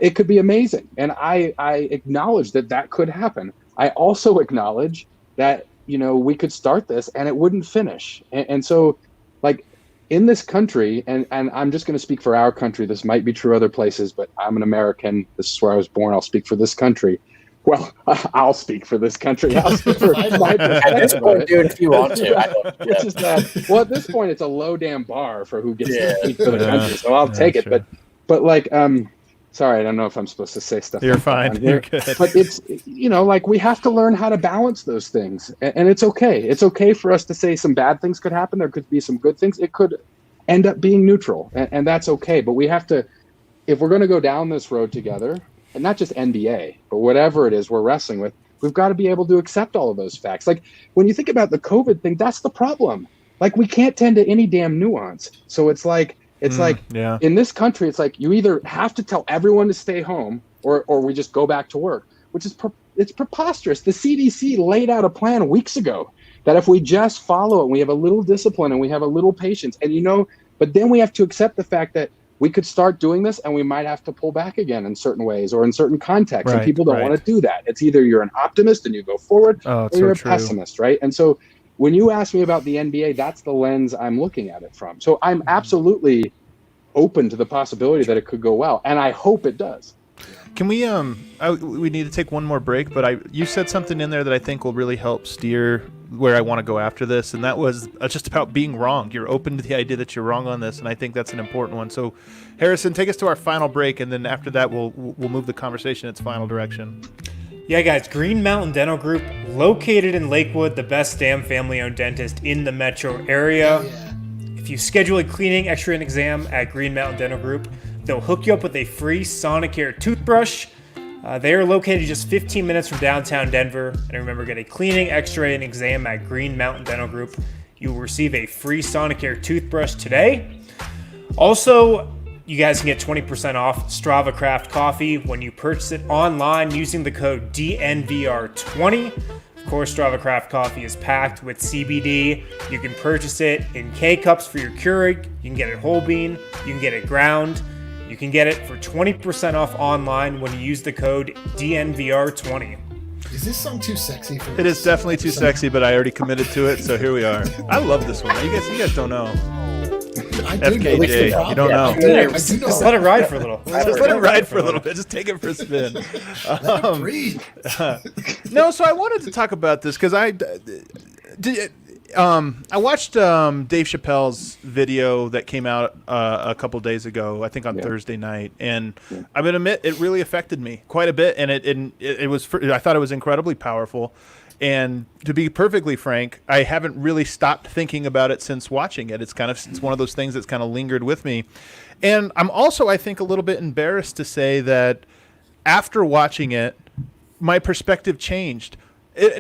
it could be amazing. And I acknowledge that could happen. I also acknowledge that, we could start this and it wouldn't finish. And so, like, in this country, and I'm just going to speak for our country. This might be true other places, but I'm an American. This is where I was born. I'll speak for this country. Well, I'll speak for this country. I'll speak for my at this point, dude, if you want to. Which is that. Well, at this point, it's a low damn bar for who gets to speak for the country. So I'll take it. Sure. But like, sorry, I don't know if I'm supposed to say stuff. You're fine. You're good. But it's, like we have to learn how to balance those things, and it's okay. It's okay for us to say some bad things could happen. There could be some good things. It could end up being neutral, and that's okay. But we have to, if we're going to go down this road together. And not just NBA, but whatever it is we're wrestling with, we've got to be able to accept all of those facts. Like when you think about the COVID thing, that's the problem. Like we can't tend to any damn nuance. So it's like in this country, it's like you either have to tell everyone to stay home or we just go back to work, which is it's preposterous. The CDC laid out a plan weeks ago that if we just follow it, we have a little discipline and we have a little patience, and but then we have to accept the fact that we could start doing this and we might have to pull back again in certain ways or in certain contexts. And people don't want to do that. It's either you're an optimist and you go forward or you're a pessimist, right? And so when you ask me about the NBA, that's the lens I'm looking at it from. So I'm absolutely open to the possibility that it could go well. And I hope it does. Can we we need to take one more break, but you said something in there that I think will really help steer where I want to go after this, and that was just about being wrong. You're open to the idea that you're wrong on this, and I think that's an important one. So, Harrison, take us to our final break, and then after that, we'll move the conversation in its final direction. Yeah, guys, Green Mountain Dental Group, located in Lakewood, the best damn family-owned dentist in the metro area. Yeah. If you schedule a cleaning, x-ray, and exam at Green Mountain Dental Group, they'll hook you up with a free Sonicare toothbrush. They are located just 15 minutes from downtown Denver. And remember, get a cleaning, x-ray, and exam at Green Mountain Dental Group. You will receive a free Sonicare toothbrush today. Also, you guys can get 20% off Strava Craft Coffee when you purchase it online using the code DNVR20. Of course, Strava Craft Coffee is packed with CBD. You can purchase it in K-Cups for your Keurig. You can get it whole bean. You can get it ground. You can get it for 20% off online when you use the code DNVR20. Is this song too sexy for It is definitely too sexy, but I already committed to it, so here we are. I love this one. You guys don't know. I do know. FKJ, you don't know. I do know. Just let it ride for a little. Just let it ride for a little bit. Just take it for a spin. Let it breathe. No, so I wanted to talk about this because I watched Dave Chappelle's video that came out a couple days ago, I think on Thursday night, and I'm gonna admit it really affected me quite a bit, and it was I thought it was incredibly powerful. And to be perfectly frank, I haven't really stopped thinking about it since watching it. It's one of those things that's kind of lingered with me. And I'm also, I think, a little bit embarrassed to say that after watching it, my perspective changed.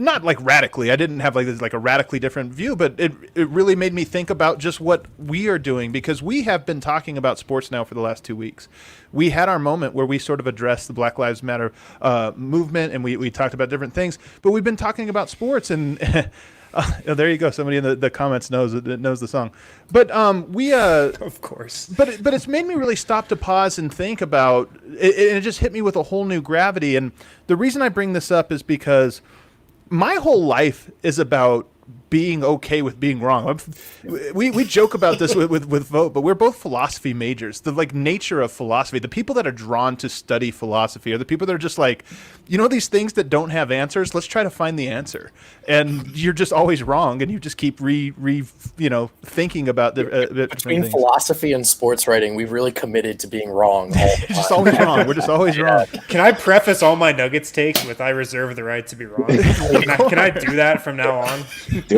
Not like radically. I didn't have like a radically different view, but it really made me think about just what we are doing, because we have been talking about sports now for the last 2 weeks. We had our moment where we sort of addressed the Black Lives Matter movement, and we talked about different things, but we've been talking about sports, and there you go. Somebody in the comments knows the song. But we of course. But it's made me really stop to pause and think about it, and it just hit me with a whole new gravity. And the reason I bring this up is because my whole life is about being okay with being wrong. We joke about this with Vote, but we're both philosophy majors. The nature of philosophy, the people that are drawn to study philosophy are the people that are just like, these things that don't have answers, let's try to find the answer. And you're just always wrong, and you just keep thinking about the between philosophy and sports writing, we've really committed to being wrong all the time. Just always wrong. We're just always wrong. Can I preface all my Nuggets takes with I reserve the right to be wrong? Can I do that from now on?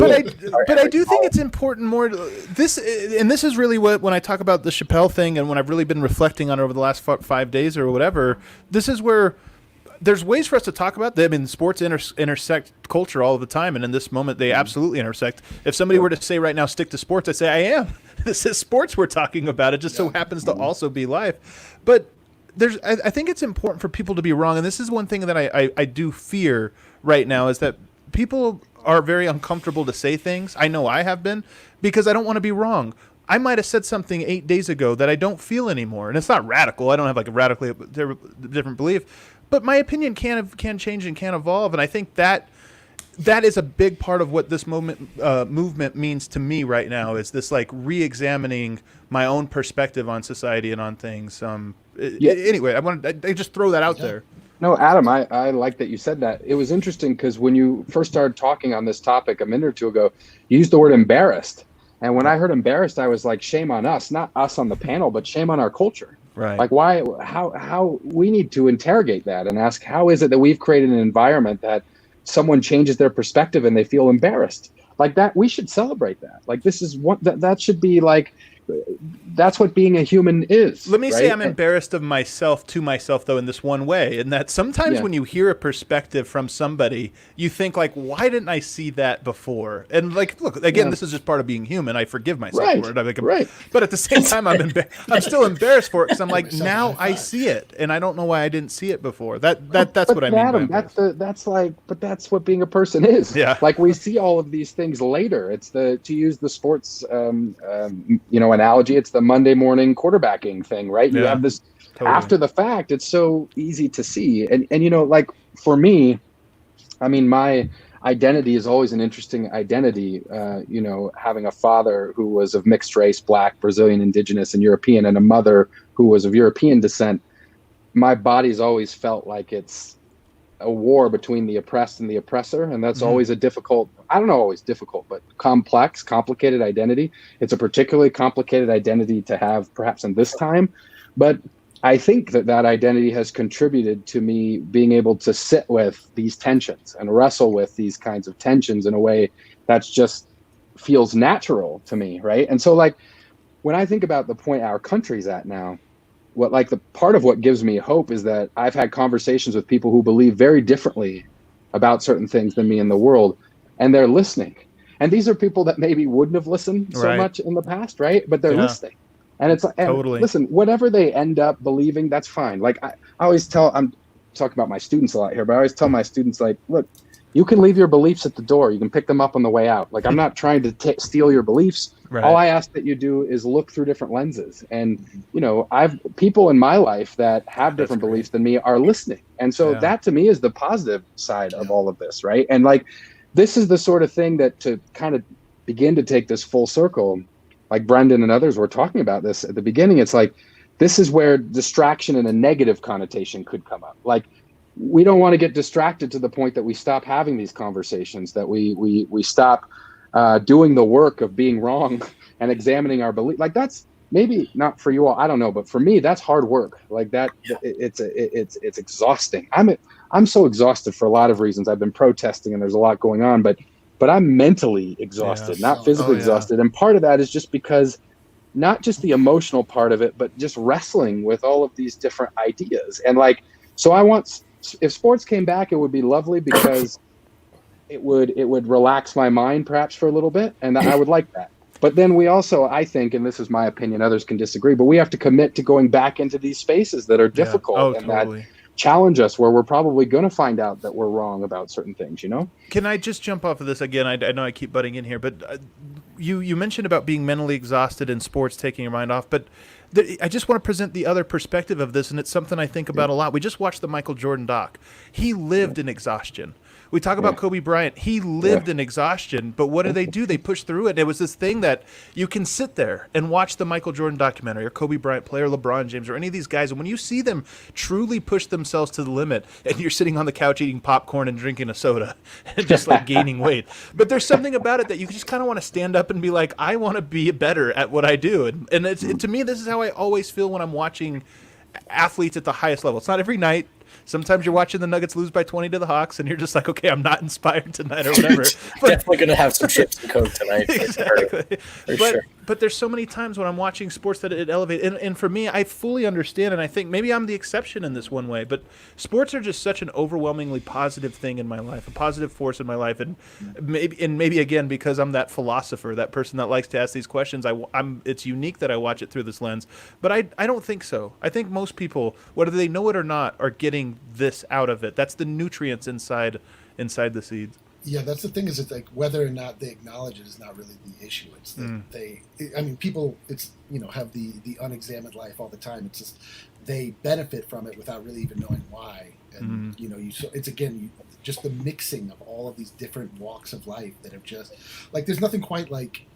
But I do think it's important more this is really when I talk about the Chappelle thing, and when I've really been reflecting on it over the last 5 days or whatever, this is where there's ways for us to talk about them. I mean, sports intersect culture all the time, and in this moment they absolutely intersect. If somebody were to say right now, stick to sports, I'd say I am. This is sports we're talking about. It just so happens to also be life. But I think it's important for people to be wrong, and this is one thing that I do fear right now, is that people are very uncomfortable to say things. I know I have been, because I don't want to be wrong. I might have said something 8 days ago that I don't feel anymore, and it's not radical. I don't have a radically different belief, but my opinion can change and can evolve, and I think that that is a big part of what this movement means to me right now, is this like re-examining my own perspective on society and on things. Anyway, I just throw that out there. No, Adam, I like that you said that. It was interesting because when you first started talking on this topic a minute or two ago, you used the word embarrassed. And when I heard embarrassed, I was like, shame on us, not us on the panel, but shame on our culture. Right. Like how we need to interrogate that and ask, how is it that we've created an environment that someone changes their perspective and they feel embarrassed like that? We should celebrate that. Like, this is what that should be like. That's what being a human is. Let me say I'm embarrassed of myself to myself, though, in this one way, and that sometimes when you hear a perspective from somebody, you think like, why didn't I see that before? And like, look, again, this is just part of being human. I forgive myself for it. But at the same time, I'm still embarrassed for it, because I'm like, now I see it, and I don't know why I didn't see it before. That's what I mean. Adam, but that's what being a person is. Yeah. Like, we see all of these things later. It's to use the sports, analogy. It's the Monday morning quarterbacking thing, right? You have this after the fact. It's so easy to see, and like for me, I mean, my identity is always an interesting identity. Having a father who was of mixed race, Black, Brazilian, Indigenous, and European, and a mother who was of European descent, my body's always felt like it's a war between the oppressed and the oppressor, and that's always a difficult, I don't know, always difficult, but complicated identity. It's a particularly complicated identity to have perhaps in this time, but I think that identity has contributed to me being able to sit with these tensions and wrestle with these kinds of tensions in a way that's just feels natural to me, right? And so, like, when I think about the point our country's at now, the part of what gives me hope is that I've had conversations with people who believe very differently about certain things than me in the world, and they're listening. And these are people that maybe wouldn't have listened so much in the past, right? But they're listening. And it's totally. Listen, whatever they end up believing, that's fine. Like, I always I'm talking about my students a lot here, but I always tell my students, like, look, you can leave your beliefs at the door. You can pick them up on the way out. Like, I'm not trying to steal your beliefs. Right. All I ask that you do is look through different lenses. And, I've people in my life that have different beliefs than me are listening. And so that to me is the positive side of all of this, right? And like, this is the sort of thing that, to kind of begin to take this full circle, like Brendan and others were talking about this at the beginning, it's like, this is where distraction and a negative connotation could come up. Like, we don't want to get distracted to the point that we stop having these conversations, that we stop doing the work of being wrong and examining our belief. Like, that's maybe not for you all, I don't know, but for me, that's hard work. Like that, it's exhausting. I'm so exhausted for a lot of reasons. I've been protesting and there's a lot going on, but I'm mentally exhausted, not physically exhausted. And part of that is just because, not just the emotional part of it, but just wrestling with all of these different ideas. And like, so if sports came back, it would be lovely, because it would relax my mind perhaps for a little bit, and I would like that. But then we also, I think, and this is my opinion, others can disagree, but we have to commit to going back into these spaces that are difficult that challenge us, where we're probably going to find out that we're wrong about certain things, Can I just jump off of this again? I know I keep butting in here, but you mentioned about being mentally exhausted and sports taking your mind off, but I just want to present the other perspective of this, and it's something I think about a lot. We just watched the Michael Jordan doc. He lived in exhaustion. We talk about Kobe Bryant. He lived in exhaustion, but what do? They push through it. And it was this thing that you can sit there and watch the Michael Jordan documentary, or Kobe Bryant player, LeBron James, or any of these guys, and when you see them truly push themselves to the limit, and you're sitting on the couch eating popcorn and drinking a soda and just like gaining weight. But there's something about it that you just kind of want to stand up and be like, I want to be better at what I do. And to me, this is how I always feel when I'm watching athletes at the highest level. It's not every night. Sometimes you're watching the Nuggets lose by 20 to the Hawks, and you're just like, okay, I'm not inspired tonight or whatever. But definitely going to have some chips and Coke tonight. Exactly. But there's so many times when I'm watching sports that it elevates. And for me, I fully understand, and I think maybe I'm the exception in this one way, but sports are just such an overwhelmingly positive thing in my life, a positive force in my life. And maybe again, because I'm that philosopher, that person that likes to ask these questions, it's unique that I watch it through this lens. But I don't think so. I think most people, whether they know it or not, are getting this out of it. That's the nutrients inside the seeds. Yeah, that's the thing. Is it's like whether or not they acknowledge it is not really the issue. It's that people, it's have the unexamined life all the time. It's just they benefit from it without really even knowing why. And it's again just the mixing of all of these different walks of life that have just like there's nothing quite like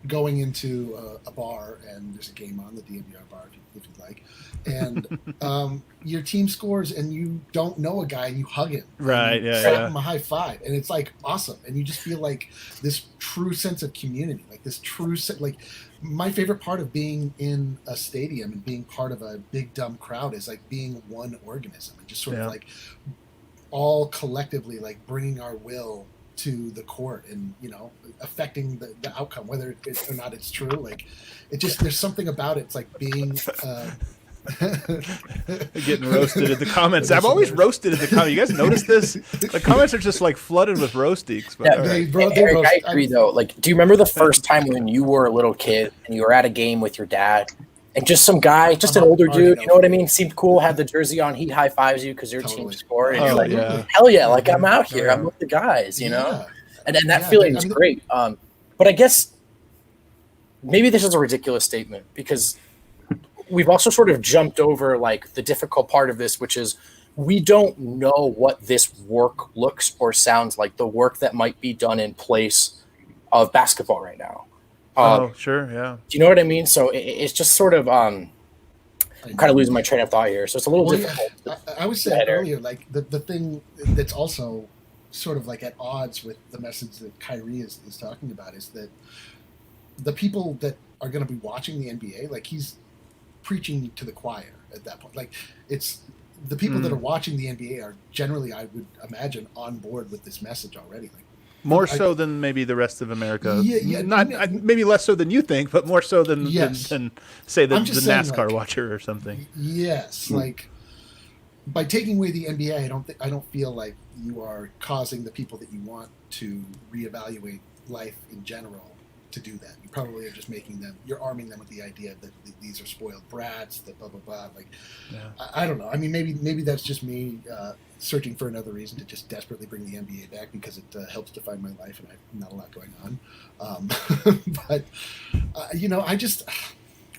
going into a bar and there's a game on the DNVR bar if you'd like, and your team scores and you don't know a guy and you hug him, right? Slap him a high five, and it's like awesome, and you just feel like this true sense of community, like this true like. My favorite part of being in a stadium and being part of a big dumb crowd is like being one organism and just sort of like all collectively like bringing our will to the court and affecting the outcome, whether it or not it's true. Like it just there's something about it. It's like being getting roasted in the comments. I'm always roasted in the comments. You guys notice this? The comments are just like flooded with roasties. But, Eric, I agree though. Like, do you remember the first time when you were a little kid and you were at a game with your dad and just some guy, just an older dude, you know what I mean? Seemed cool, had the jersey on, he high fives you because your team scored, and you're like, hell yeah, like I'm out here, I'm with the guys, you know? And that feeling is great. But I guess maybe this is a ridiculous statement because we've also sort of jumped over like the difficult part of this, which is we don't know what this work looks or sounds like, the work that might be done in place of basketball right now. Sure, yeah. Do you know what I mean? So it's just sort of I'm kind of losing my train of thought here. So it's a little difficult. Yeah. I was saying earlier, like the thing that's also sort of like at odds with the message that Kyrie is talking about is that the people that are going to be watching the NBA, like he's preaching to the choir at that point. Like it's the people that are watching the NBA are generally, I would imagine, on board with this message already. Like more so than maybe the rest of America. Maybe less so than you think, but more so than say the NASCAR like, watcher or something. Yes, like by taking away the NBA, I don't feel like you are causing the people that you want to reevaluate life in general to do that. You probably are just you're arming them with the idea that these are spoiled brats, that blah, blah, blah. Like, I don't know. I mean, maybe that's just me searching for another reason to just desperately bring the NBA back because it helps define my life and I have not a lot going on. But,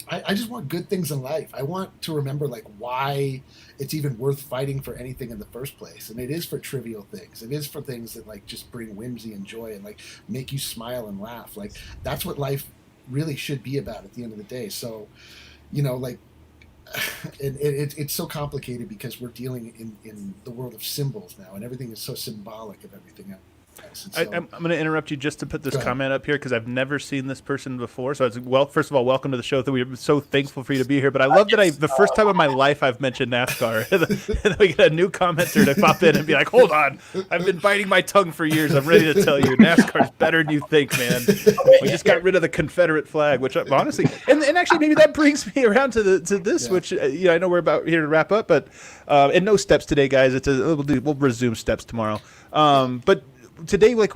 I just want good things in life. I want to remember like why it's even worth fighting for anything in the first place. And it is for trivial things. It is for things that like just bring whimsy and joy and like make you smile and laugh. Like that's what life really should be about at the end of the day. So, like it's so complicated because we're dealing in the world of symbols now and everything is so symbolic of everything else. So, I'm going to interrupt you just to put this comment up here because I've never seen this person before. So, first of all, welcome to the show. We're so thankful for you to be here. But I love that the first time in my life I've mentioned NASCAR. And then we get a new commenter to pop in and be like, hold on. I've been biting my tongue for years. I'm ready to tell you NASCAR's better than you think, man. We just got rid of the Confederate flag, which honestly, and actually maybe that brings me around to this, which I know we're about here to wrap up. But and no steps today, guys. We'll resume steps tomorrow. But today, like,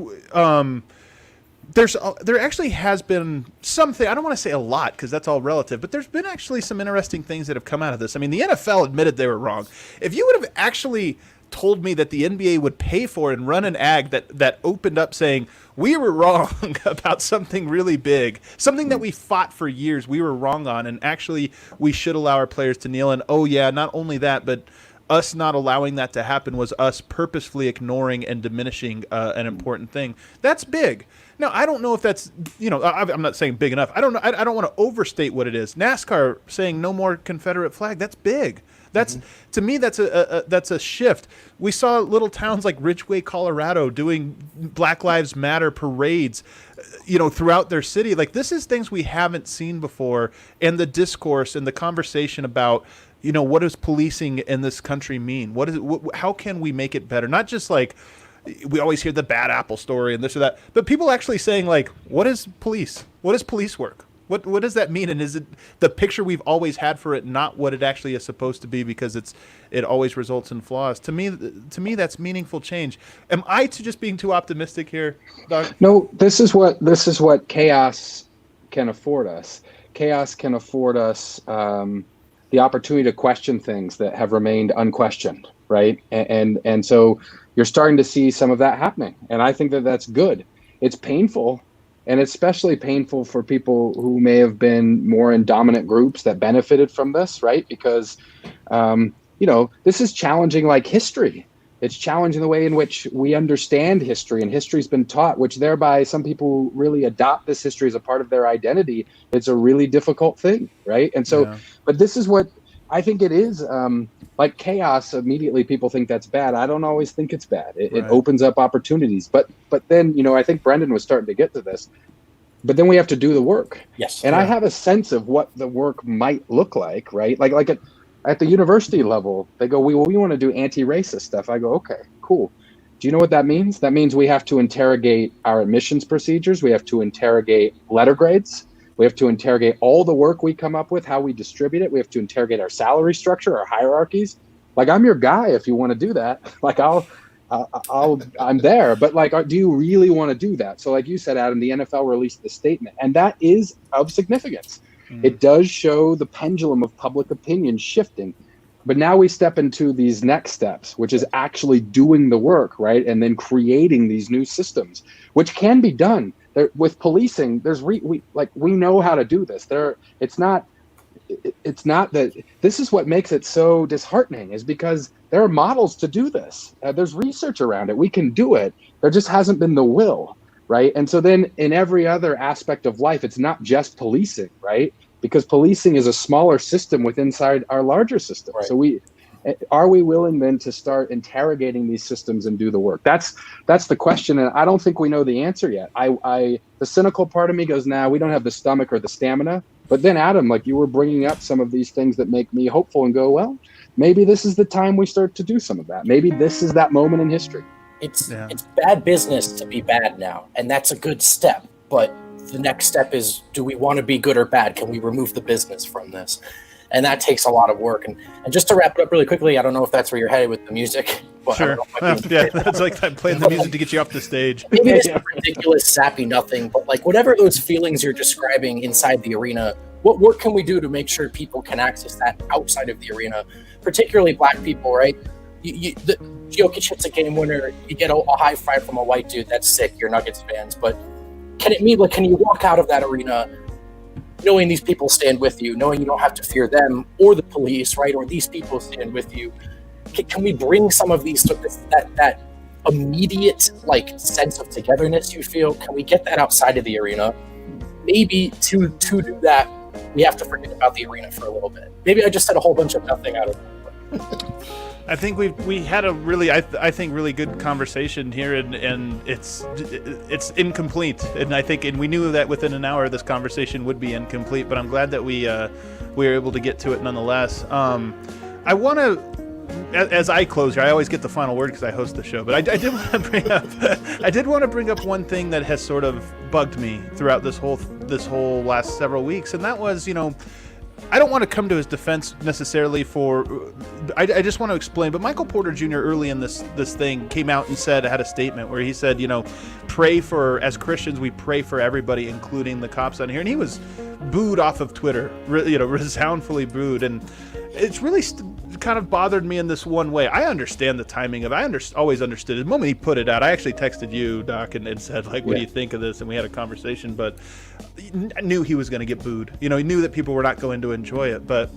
there actually has been something. I don't want to say a lot because that's all relative, but there's been actually some interesting things that have come out of this. I mean, the NFL admitted they were wrong. If you would have actually told me that the NBA would pay for and run an ad that opened up saying we were wrong about something really big, something that we fought for years, we were wrong on, and actually we should allow our players to kneel. And not only that, but us not allowing that to happen was us purposefully ignoring and diminishing an important thing. That's big. Now, I don't know if that's, I'm not saying big enough. I don't know. I don't want to overstate what it is. NASCAR saying no more Confederate flag. That's big. That's to me, that's a shift. We saw little towns like Ridgway, Colorado, doing Black Lives Matter parades, throughout their city. Like this is things we haven't seen before, and the discourse and the conversation about, what does policing in this country mean? How can we make it better? Not just like we always hear the bad apple story and this or that, but people actually saying like, what is police? What is police work? What does that mean? And is it the picture we've always had for it, not what it actually is supposed to be, because it always results in flaws? To me, that's meaningful change. Am I just being too optimistic here, Doug? No, this is what chaos can afford us. Chaos can afford us the opportunity to question things that have remained unquestioned. right? And so you're starting to see some of that happening, and I think that that's good. It's painful, and especially painful for people who may have been more in dominant groups that benefited from this, right? Because this is challenging like history. It's challenging the way in which we understand history, and history's been taught, which thereby some people really adopt this history as a part of their identity. It's a really difficult thing, right? And so, but this is what I think it is. Like chaos, immediately people think that's bad. I don't always think it's bad. It opens up opportunities. But then, I think Brendan was starting to get to this. But then we have to do the work. Yes. And I have a sense of what the work might look like, right? Like at the university level, they go, we want to do anti-racist stuff. I go, okay, cool. Do you know what that means? That means we have to interrogate our admissions procedures. We have to interrogate letter grades. We have to interrogate all the work we come up with, how we distribute it. We have to interrogate our salary structure, our hierarchies. Like, I'm your guy if you want to do that. Like, I'm there. But like, do you really want to do that? So like you said, Adam, the NFL released the statement, and that is of significance. It does show the pendulum of public opinion shifting. But now we step into these next steps, which is actually doing the work, right? And then creating these new systems, which can be done. With policing, we know how to do this. It's not that this is what makes it so disheartening, is because there are models to do this. There's research around it. We can do it. There just hasn't been the will, right? And so then in every other aspect of life, it's not just policing, right? Because policing is a smaller system inside our larger system. Right. So are we willing then to start interrogating these systems and do the work? That's the question, and I don't think we know the answer yet. The cynical part of me goes, nah, we don't have the stomach or the stamina. But then, Adam, like you were bringing up some of these things that make me hopeful and go, well, maybe this is the time we start to do some of that. Maybe this is that moment in history. It's bad business to be bad now, and that's a good step. But the next step is, do we want to be good or bad? Can we remove the business from this? And that takes a lot of work. And just to wrap it up really quickly, I don't know if that's where you're headed with the music. But sure. That's like I'm playing the music to get you up the stage. Maybe it's ridiculous, sappy nothing, but like whatever those feelings you're describing inside the arena, what work can we do to make sure people can access that outside of the arena, particularly black people, right? Jokic hits a game winner, you get a high five from a white dude, that's sick, you're Nuggets fans, but can you walk out of that arena knowing these people stand with you, knowing you don't have to fear them or the police, right? Or these people stand with you. Can we bring some of these, that immediate like sense of togetherness you feel? Can we get that outside of the arena? Maybe to do that, we have to forget about the arena for a little bit. Maybe I just said a whole bunch of nothing out of it. I think we had a really really good conversation here, and it's incomplete, and we knew that within an hour this conversation would be incomplete, but I'm glad that we were able to get to it nonetheless. I want to, as I close here, I always get the final word because I host the show, but I did want to bring up one thing that has sort of bugged me throughout this whole last several weeks, and that was, I don't want to come to his defense necessarily I just want to explain, but Michael Porter Jr. early in this thing came out and had a statement where he said, pray for, as Christians, we pray for everybody, including the cops on here. And he was booed off of Twitter, resoundfully booed. And it's really kind of bothered me in this one way. I understand the timing of it. Always understood it. The moment he put it out, I actually texted you, Doc, and said, like, what do you think of this? And we had a conversation, but I knew he was going to get booed. He knew that people were not going to enjoy it. But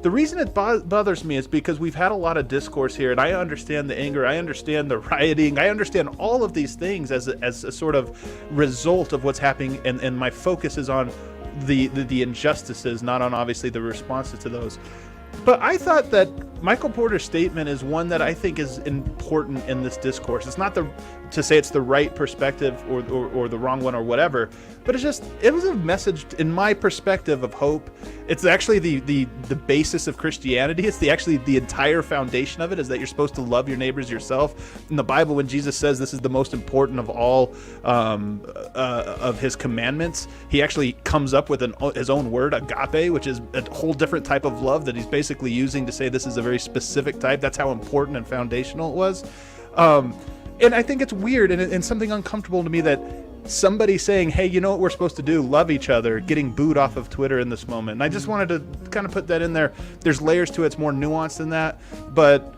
the reason it bothers me is because we've had a lot of discourse here, and I understand the anger. I understand the rioting. I understand all of these things as a sort of result of what's happening, and my focus is on the injustices, not on obviously the responses to those. But I thought that Michael Porter's statement is one that I think is important in this discourse. It's not to say it's the right perspective or the wrong one or whatever, but it was a message, in my perspective, of hope. It's actually the basis of Christianity. It's actually the entire foundation of it, is that you're supposed to love your neighbors yourself. In the Bible, when Jesus says this is the most important of all of his commandments, he actually comes up with his own word, agape, which is a whole different type of love that he's basically using to say this is a very specific type. That's how important and foundational it was. And I think it's weird and something uncomfortable to me that somebody saying, hey, you know what we're supposed to do? Love each other, getting booed off of Twitter in this moment. And I just wanted to kind of put that in there. There's layers to it. It's more nuanced than that. But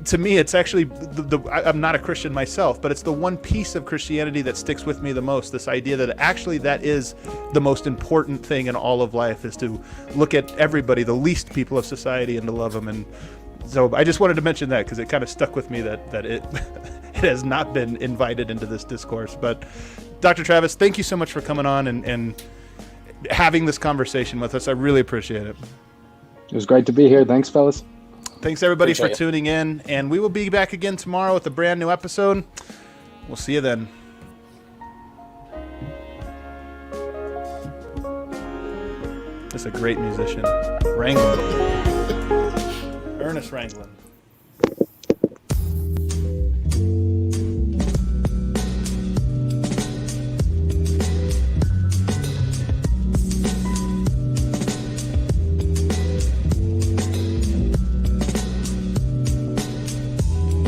to me, it's actually I'm not a Christian myself, but it's the one piece of Christianity that sticks with me the most. This idea that actually that is the most important thing in all of life, is to look at everybody, the least people of society, and to love them. And so I just wanted to mention that because it kind of stuck with me that it it has not been invited into this discourse. But Dr. Travis, thank you so much for coming on and having this conversation with us. I really appreciate it. It was great to be here. Thanks, fellas. Thanks, everybody, for tuning in. And we will be back again tomorrow with a brand new episode. We'll see you then. That's a great musician. Ranglin. Ernest Ranglin.